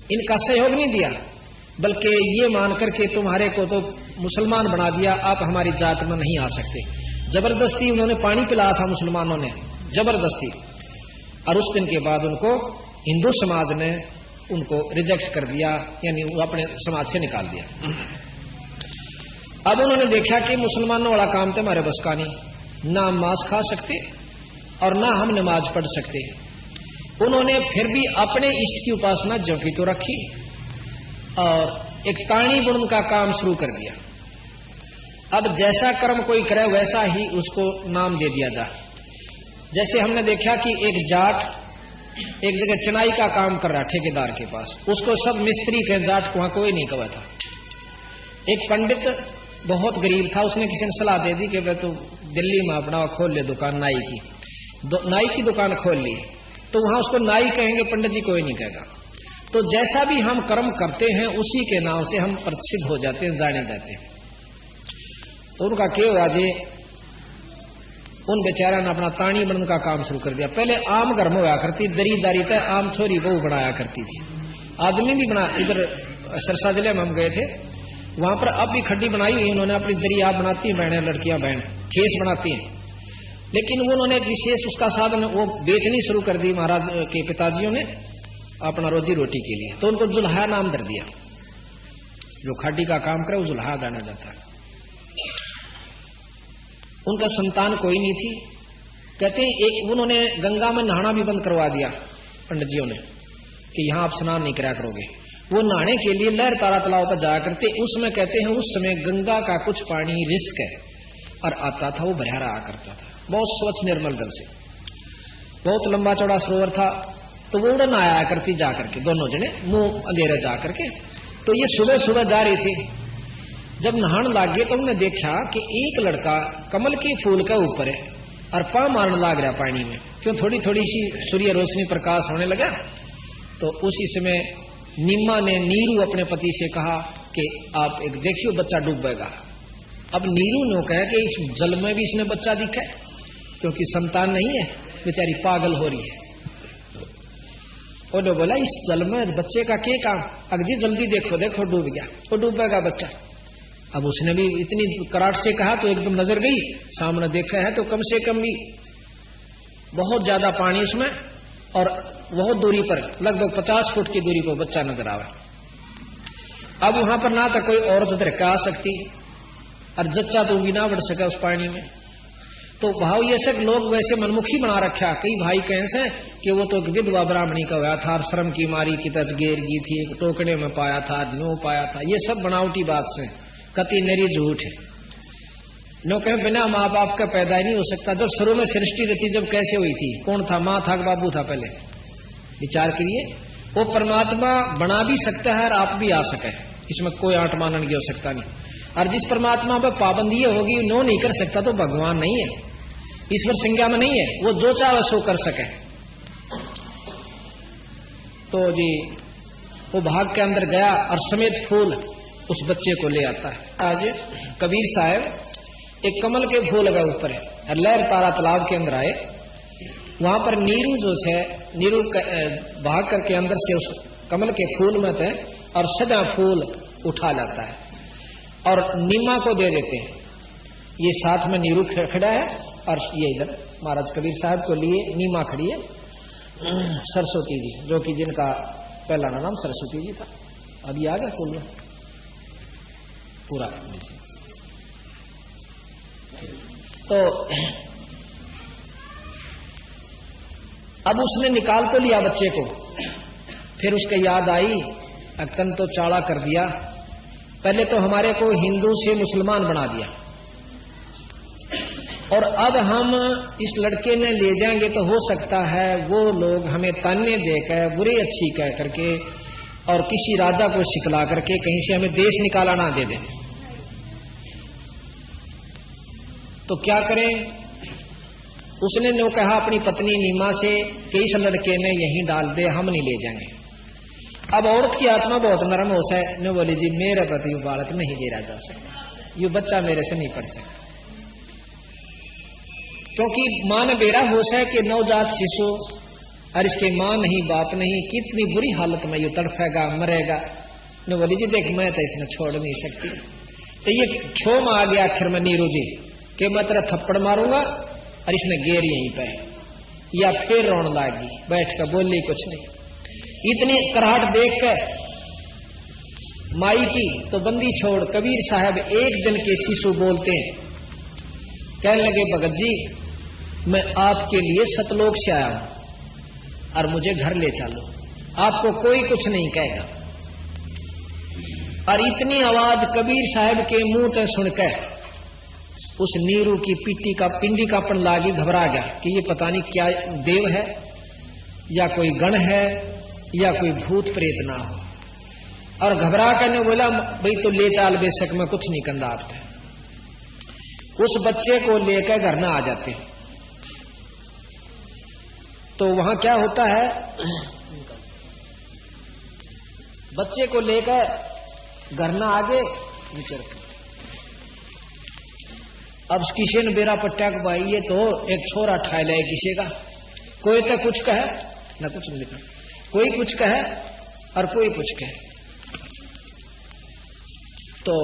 इनका सहयोग नहीं दिया, बल्कि ये मान करके तुम्हारे को तो मुसलमान बना दिया, आप हमारी जात में नहीं आ सकते। जबरदस्ती उन्होंने पानी पिलाया था मुसलमानों ने, जबरदस्ती। और उस दिन के बाद उनको हिंदू समाज ने उनको रिजेक्ट कर दिया, यानी वो अपने समाज से निकाल दिया। अब उन्होंने देखा कि मुसलमानों वाला काम तो हमारे बस का नहीं, ना हम मांस खा सकते और ना हम नमाज पढ़ सकते। उन्होंने फिर भी अपने इष्ट की उपासना ज्यों की तो रखी और एक ताणी बुनन का काम शुरू कर दिया। अब जैसा कर्म कोई करे वैसा ही उसको नाम दे दिया जाए। जैसे हमने देखा कि एक जाट एक जगह चिनाई का काम कर रहा ठेकेदार के पास, उसको सब मिस्त्री के, जाट को वहां कोई नहीं कहा था। एक पंडित बहुत गरीब था, उसने किसी ने सलाह दे दी कि वह तो दिल्ली में अपना खोल ले दुकान नाई की, नाई की दुकान खोल ली, तो वहां उसको नाई कहेंगे, पंडित जी कोई नहीं कहेगा। तो जैसा भी हम कर्म करते हैं उसी के नाम से हम प्रसिद्ध हो जाते हैं, जाने जाते हैं। तो उनका क्या हुआ जी, उन बेचारा ने अपना ताणी बनने का काम शुरू कर दिया। पहले आम घर में हुआ करती, दरीदारी तक आम छोरी बहू बनाया करती थी, आदमी भी बना। इधर सरसा जिले में हम गए थे, वहां पर अब भी खड्डी बनाई हुई उन्होंने, अपनी दरी आप बनाती हैं बहनें, लड़कियां बहन खेस बनाती हैं। लेकिन उन्होंने एक विशेष उसका साधन वो बेचनी शुरू कर दी महाराज के पिताजियों ने अपना रोजी रोटी के लिए। तो उनको जुल्हा नाम धर दिया, जो खड्डी का काम करे वो जुल्हा जाना जाता है। उनका संतान कोई नहीं थी। कहते हैं एक उन्होंने गंगा में नहाना भी बंद करवा दिया पंडित जियों ने कि यहां आप स्नान नहीं करा करोगे। वो नहाने के लिए लहर तारा तालाब पर जाया करते। उसमें कहते हैं उस समय गंगा का कुछ पानी रिस्क है और आता था, वो भरा रहा करता था, बहुत स्वच्छ निर्मल जल से, बहुत लंबा चौड़ा सरोवर था। तो वो उड़न आया करती जा करके, दोनों जने मुंह अंधेरे जा करके। तो ये सुबह सुबह जा रही थी, जब नहाने लग गए तो उन्होंने देखा कि एक लड़का कमल के फूल के ऊपर है और पाँव मारने लग रहा पानी में, क्यों थोड़ी थोड़ी सी सूर्य रोशनी प्रकाश होने लगा। तो उसी समय निम्मा ने नीरू अपने पति से कहा कि आप एक देखियो बच्चा डूबेगा। अब नीरू ने कहा कि इस जल में भी इसने बच्चा दिखा है, क्योंकि संतान नहीं है, बेचारी पागल हो रही है। उन्होंने बोला इस जल में बच्चे का क्या काम, अगजी जल्दी देखो देखो डूब गया, वो डूबेगा बच्चा। अब उसने भी इतनी कराट से कहा तो एकदम नजर गई, सामने देखा है तो कम से कम भी बहुत ज्यादा पानी उसमें, और बहुत दूरी पर लगभग 50 फुट की दूरी पर बच्चा नजर आवा। अब वहां पर ना तो कोई औरत धरका आ सकती और जच्चा तो भी ना बढ़ सका उस पानी में। तो भाव ये सब लोग वैसे मनमुखी बना रखा। कई भाई कैसे कि वो तो एक विधवा ब्राह्मणी का हुआ था, श्रम की मारी की तक गिर गई थी, एक टोकने में पाया था, नो पाया था। ये सब बनावटी बात से कति नरी झूठ है। नो कहे बिना माँ बाप का पैदा ही नहीं हो सकता। जब शुरू में सृष्टि रची जब कैसे हुई थी, कौन था, माँ था बाबू था, पहले विचार करिए। वो परमात्मा बना भी सकता है और आप भी आ सके, इसमें कोई आंट मानन हो सकता नहीं। और जिस परमात्मा पर पाबंदी होगी नो नहीं कर सकता तो भगवान नहीं है, ईश्वर संज्ञा में नहीं है, वो जो चाहे सो कर सके। तो जी वो भाग के अंदर गया और समेत फूल उस बच्चे को ले आता है। आज कबीर साहब एक कमल के फूल लगा ऊपर है और लहर तारा तालाब के अंदर आए। वहां पर नीरू जो है, नीरू भाग करके अंदर से उस कमल के फूल में थे और सदा फूल उठा लाता है और नीमा को दे देते हैं। ये साथ में नीरू खड़ा है और ये इधर महाराज कबीर साहब को लिए नीमा खड़ी है सरस्वती जी, जो कि जिनका पहला नाम सरस्वती जी था। अभी आ गया फूल में पूरा। तो अब उसने निकाल तो लिया बच्चे को, फिर उसके याद आई अक्तन तो चाड़ा कर दिया। पहले तो हमारे को हिंदू से मुसलमान बना दिया और अब हम इस लड़के ने ले जाएंगे तो हो सकता है वो लोग हमें ताने देकर बुरी अच्छी कह करके और किसी राजा को सिखला करके कहीं से हमें देश निकाला ना दे दें। तो क्या करें? उसने नो कहा अपनी पत्नी नीमा से कि इस लड़के ने यहीं डाल दे, हम नहीं ले जाएंगे। अब औरत की आत्मा बहुत नरम हो है, ने बोली जी मेरे प्रति बालक नहीं दे जा सकता, ये बच्चा मेरे से नहीं पढ़ सकता, क्योंकि मां ने बेरा होश है कि नवजात शिशु और इसके मां नहीं बाप नहीं, कितनी बुरी हालत में ये तड़फेगा मरेगा। ने बोली जी देख मैं तो इसने छोड़ नहीं सकती। तो ये क्षोभ आ गया आखिर में नीरू जी कि मैं तेरा थप्पड़ मारूंगा और इसने गेर यहीं पे, या फिर रोने लगी, बैठ कर बोली कुछ नहीं। इतनी कराहट देख कर माई की तो बंदी छोड़ कबीर साहब एक दिन के शिशु बोलते हैं, कहने लगे भगत जी मैं आपके लिए सतलोक से आया हूं और मुझे घर ले चलो, आपको कोई कुछ नहीं कहेगा। और इतनी आवाज कबीर साहब के मुंह से सुनकर उस नीरू की पिंडी का पन लागी, घबरा गया कि ये पता नहीं क्या देव है या कोई गण है या कोई भूत प्रेत ना हो। और घबरा कर ने बोला भाई तो ले चाल, बेशक मैं कुछ नहीं कंदा आपसे। उस बच्चे को लेकर घर ना आ जाते। तो वहां क्या होता है, बच्चे को लेकर घर ना आगे विचरते। अब किसी ने बेरा पट्टा को भाई ये तो एक छोरा ठाए ले किसी का, कोई तो कुछ कहे ना कुछ नहीं लिखा, कोई कुछ कहे और कोई कुछ कहे। तो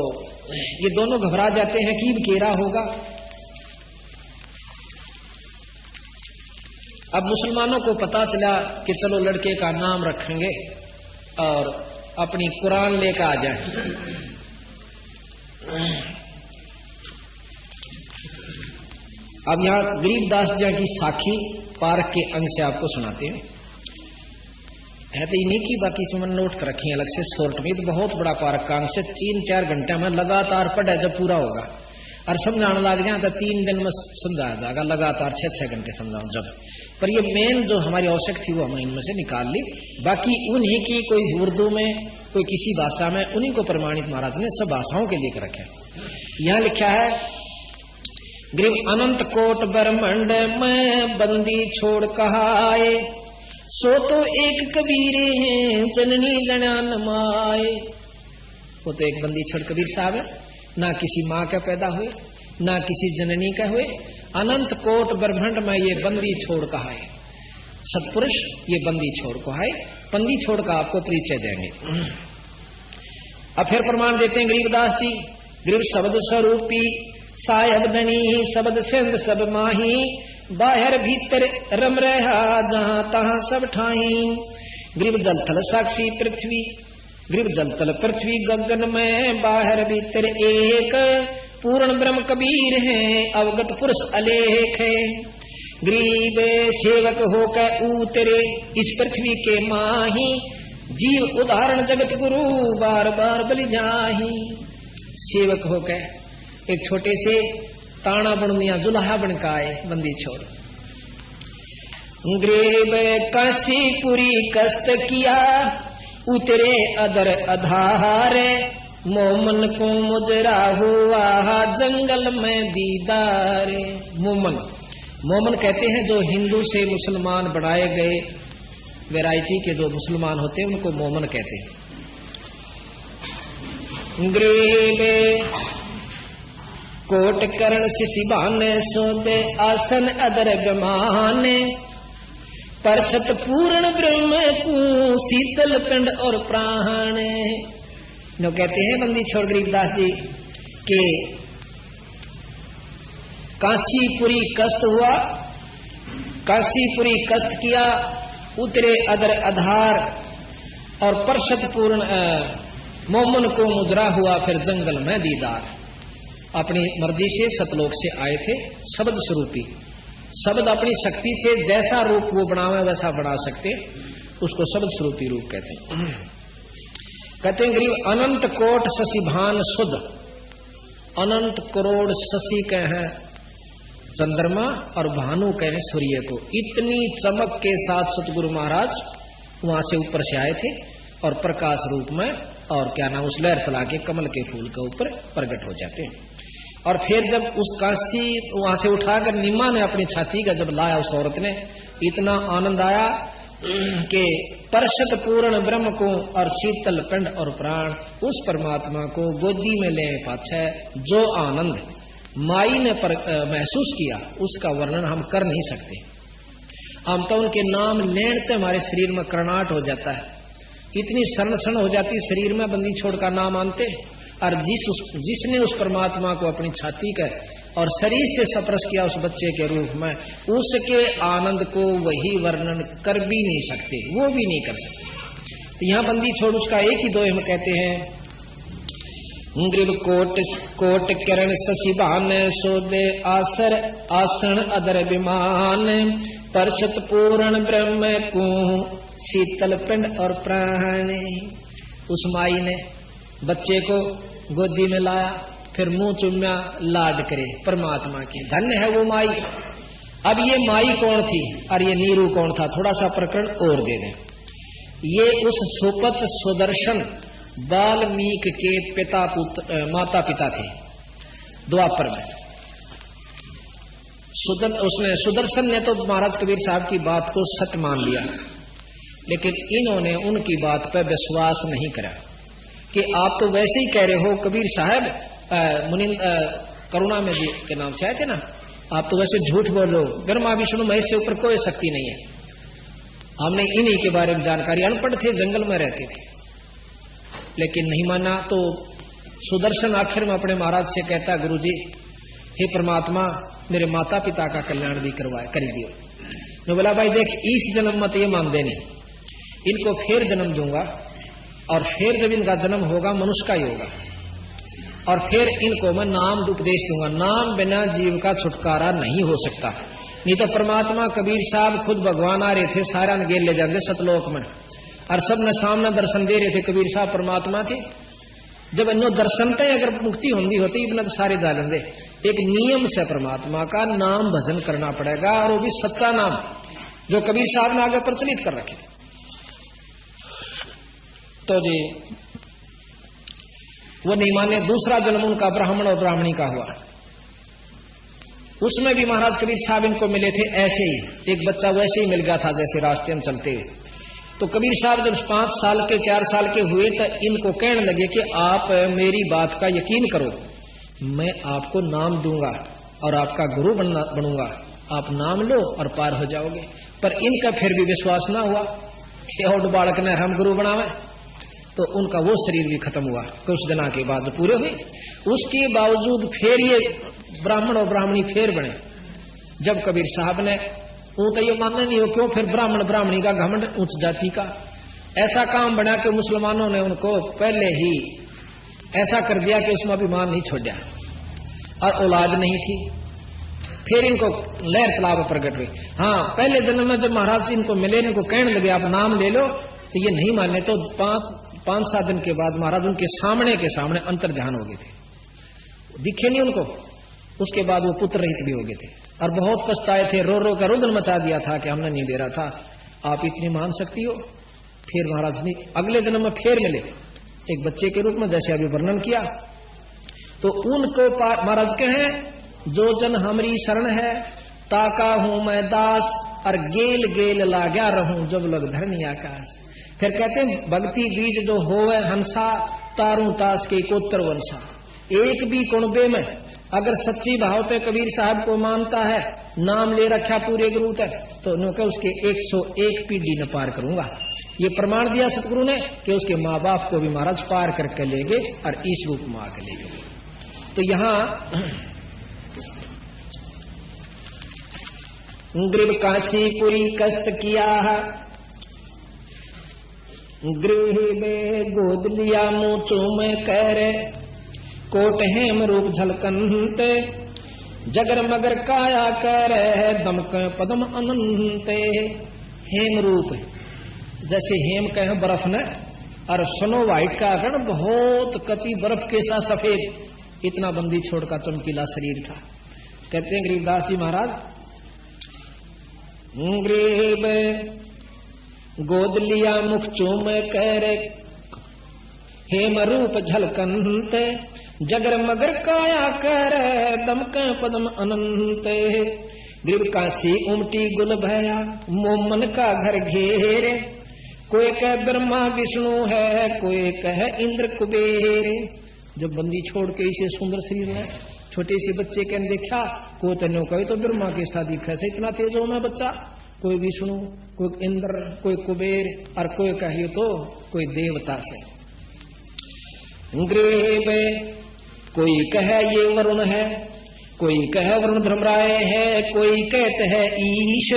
ये दोनों घबरा जाते हैं कि केरा होगा। अब मुसलमानों को पता चला कि चलो लड़के का नाम रखेंगे और अपनी कुरान लेकर आ जाए। अब यहां गरीबदास जी की साखी पार्क के अंग से आपको सुनाते हैं। है तो इन्हीं की, बाकी से मैंने नोट कर रखी है अलग से शॉर्ट में। तो बहुत बड़ा पार्क का अंग से 3-4 घंटे में लगातार पढ़े जब पूरा होगा और समझाने लग जाए तो 3 दिन में समझाया जाएगा, लगातार 6-6 घंटे समझाऊं जब। पर ये मेन जो हमारी आवश्यक थी वो हमने इनमें से निकाल ली। बाकी उन्हीं की कोई उर्दू में कोई किसी भाषा में, उन्हीं को प्रमाणित महाराज ने सब भाषाओं के लिए रखे। यहां लिखा है ग्रीव अनंत कोट ब्रह्मंड में बंदी छोड़ कहाए, सो तो एक कबीरे हैं जननी जनान माए। वो तो एक बंदी छोड़ कबीर साहब है, ना किसी माँ का पैदा हुए ना किसी जननी का हुए। अनंत कोट ब्रह्मंड में ये बंदी छोड़ कहाए, सतपुरुष ये बंदी छोड़ कहाए। बंदी छोड़ का आपको परिचय देंगे। अब फिर प्रमाण देते हैं गरीबदास जी। गरीब शब्द स्वरूपी सायब धनी शब्द सिंध सब माही, बाहर भीतर रम रहा जहां तहां सब ठाई। ग्रीब जल थल साक्षी पृथ्वी, ग्रीब जल तल पृथ्वी गगन में, बाहर भीतर एक पूर्ण ब्रह्म कबीर है, अवगत पुरुष अलेख है। ग्रीब सेवक होकर उतरे इस पृथ्वी के माही, जीव उदाहरण जगत गुरु बार बार बलि जाही। सेवक होकर एक छोटे से ताना बन दिया, जुल्हा बन का आए बंदी छोड़। ग्रीब काशीपुरी कष्ट किया उतरे अदर अधार, मोमन को मुजरा हुआ जंगल में दीदार। मोमन कहते हैं जो हिंदू से मुसलमान बनाए गए वैरायटी के जो मुसलमान होते हैं उनको मोमन कहते हैं। ग्रीब कोट करण शिशिबान सोते आसन अदर गमान, परसत पूर्ण ब्रह्म को शीतल पिंड और प्राण। नो कहते हैं बंदी छोड़ गरीबदास जी के काशीपुरी कष्ट हुआ, काशीपुरी कष्ट किया, उतरे अदर आधार और परसत पूर्ण मोमन को मुजरा हुआ फिर जंगल में दीदार। अपनी मर्जी से सतलोक से आए थे शब्द स्वरूपी। शब्द अपनी शक्ति से जैसा रूप वो बनावे वैसा बना सकते, उसको शब्द स्वरूपी रूप कहते हैं। कहते हैं गरीब अनंत कोट शशि भान सुध, अनंत करोड़ शशि कहे चंद्रमा और भानु कहे सूर्य को। इतनी चमक के साथ सतगुरु महाराज वहां से ऊपर से आए थे और प्रकाश रूप में और क्या नाम उस लहर फैला के कमल के फूल के ऊपर प्रकट हो जाते हैं। और फिर जब उस काशी वहां से उठाकर निम्मा ने अपनी छाती का जब लाया उस औरत ने, इतना आनंद आया कि परशत पूर्ण ब्रह्म को और शीतल पिंड और प्राण उस परमात्मा को गोदी में ले पाछे जो आनंद माई ने महसूस किया उसका वर्णन हम कर नहीं सकते। हम तो उनके नाम लेते हमारे शरीर में करनाट हो जाता है, इतनी सन्न हो जाती शरीर में बंदी छोड़ का नाम आनते। और जिसने उस परमात्मा को अपनी छाती का और शरीर से स्पर्श किया उस बच्चे के रूप में, उसके आनंद को वही वर्णन कर भी नहीं सकते, वो भी नहीं कर सकते। तो यहाँ बंदी छोड़ उसका एक ही दोहे में कहते हैं ग्रीब कोट किरण शशिबान सोदे आसर आसन अदर विमान, परशत पूर्ण ब्रह्म को शीतल पिंड और प्राण। उस माई ने बच्चे को गोदी में लाया, फिर मुंह चुम्या, लाड करे परमात्मा की। धन्य है वो माई। अब ये माई कौन थी और ये नीरू कौन था, थोड़ा सा प्रकरण और दे दें। ये उस सुपत सुदर्शन वाल्मीकि के पिता पुत्र माता पिता थे द्वापर में। उसने सुदर्शन ने तो महाराज कबीर साहब की बात को सत्य मान लिया, लेकिन इन्होंने उनकी बात पर विश्वास नहीं करा कि आप तो वैसे ही कह रहे हो कबीर साहब, मुनिंद करुणा में जी के नाम से आए थे ना, आप तो वैसे झूठ बोल रहे हो, ब्रह्मा विष्णु महेश से ऊपर कोई शक्ति नहीं है। हमने इन्हीं के बारे में जानकारी, अनपढ़ थे, जंगल में रहते थे, लेकिन नहीं माना। तो सुदर्शन आखिर में अपने महाराज से कहता, गुरुजी हे परमात्मा मेरे माता पिता का कल्याण भी कर दियो। मैं बोला भाई देख, इस जन्म में तो ये मान देनी, इनको फिर जन्म दूंगा, और फिर जब इनका जन्म होगा मनुष्य का ही होगा, और फिर इनको मैं नाम उपदेश दूंगा। नाम बिना जीव का छुटकारा नहीं हो सकता। नहीं तो परमात्मा कबीर साहब खुद भगवान आ रहे थे, सारा गेल ले जाते सतलोक में, और सब ने सामने दर्शन दे रहे थे। कबीर साहब परमात्मा थे, जब इन्हों दर्शन थे अगर मुक्ति होती इतना तो सारे जा लेंगे। एक नियम से परमात्मा का नाम भजन करना पड़ेगा, और वो भी सच्चा नाम जो कबीर साहब ने आगे प्रचलित कर रखे। तो जी वो नहीं माने। दूसरा जन्म उनका ब्राह्मण और ब्राह्मणी का हुआ। उसमें भी महाराज कबीर साहब इनको मिले थे ऐसे ही, एक बच्चा वैसे ही मिल गया था जैसे रास्ते में चलते। तो कबीर साहब जब 5 साल के 4 साल के हुए तो इनको कहने लगे कि आप मेरी बात का यकीन करो, मैं आपको नाम दूंगा और आपका गुरु बनूंगा, आप नाम लो और पार हो जाओगे। पर इनका फिर भी विश्वास ना हुआ कि और बालक ने हम गुरु बनावे। तो उनका वो शरीर भी खत्म हुआ कुछ दिनों के बाद पूरे हुए। उसके बावजूद फिर ये ब्राह्मण और ब्राह्मणी फिर बने। जब कबीर साहब ने वो तो ये मानना नहीं हो क्यों, फिर ब्राह्मण ब्राह्मणी का घमंड उच्च जाति का ऐसा काम बना कि मुसलमानों ने उनको पहले ही ऐसा कर दिया कि उसमें अभिमान नहीं छोड़ा, और औलाद नहीं थी। फिर इनको लहर तालाब प्रकट हुई। हाँ, पहले जन्म में जब महाराज जी इनको मिले, इनको कहने लगे आप नाम ले लो, तो ये नहीं माने। तो 5-7 दिन के बाद महाराज उनके सामने अंतर ध्यान हो गए थे, दिखे नहीं उनको। उसके बाद वो पुत्र रहित भी हो गए थे और बहुत कष्टाए थे, रो रो कर रुदन मचा दिया था कि हमने नहीं दे रहा था, आप इतनी मान सकती हो। फिर महाराज ने अगले जन्म में फिर मिले एक बच्चे के रूप में, जैसे अभी वर्णन किया। तो उनको महाराज कहें, जो जन हमारी शरण है ताका हूं मैं दास, और गेल गेल लाग्या रहूं जब लग धरनी आकाश। फिर कहते हैं भक्ति बीज जो होवे हंसा, तारू तास के कोत्र वंशा। एक भी कुणबे में अगर सच्ची भाव से कबीर साहब को मानता है, नाम ले रखा पूरे गुरु तक, तो उन्होंने उसके 101 पीढ़ी न पार करूंगा। ये प्रमाण दिया सतगुरु ने कि उसके माँ बाप को भी महाराज पार करके ले गए और इस रूप में आकर ले गए। तो यहाँ ग्रीव काशीपुरी कष्ट किया, गृह में गोद लिया मुँह चूम कर, कोट हेम रूप झलकंते, जगर मगर काया कर दमक पदम अनंते। हेम रूप जैसे हेम कहे बर्फ न, और स्नो व्हाइट का रण बहुत कति बर्फ के साथ सफेद, इतना बंदी छोड़ का चमकीला शरीर था। कहते हैं गरीबदास जी महाराज, ग्रीब गोद लिया मुख चूम कर, हेम रूप झलकंत, जगर मगर काया कर दमक पदम अनंत। ग्रीब काशी उमटी गुल भया, मोमन का घर घेरे, कोई कह ब्रह्मा विष्णु है, कोई कह इंद्र कुबेर। जब बंदी छोड़ के इसे सुंदर शरीर है, छोटे से बच्चे के देखा, को तनो कहे तो ब्रह्मा के साथ दिखा से इतना तेज हो मैं बच्चा, कोई विष्णु, कोई इंद्र, कोई कुबेर, और कोई कहिए तो कोई देवता से। ग्रीब कोई कहे ये वरुण है, कोई कहे वरुण धर्मराय है, कोई कहते है ईश,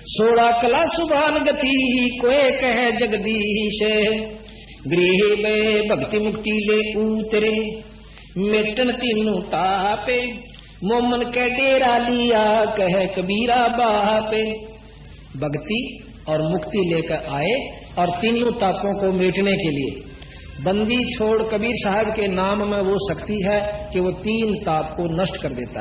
16 कला सुभान गति, कोई कहे जगदीश। गृह में भक्ति मुक्ति ले उतरे, मिटन तीनों तापे, मोमन के डेरा लिया कहे कबीरा बापे। भक्ति और मुक्ति लेकर आए और तीनों तापों को मिटने के लिए बंदी छोड़ कबीर साहब के नाम में वो शक्ति है कि वो तीन ताप को नष्ट कर देता है।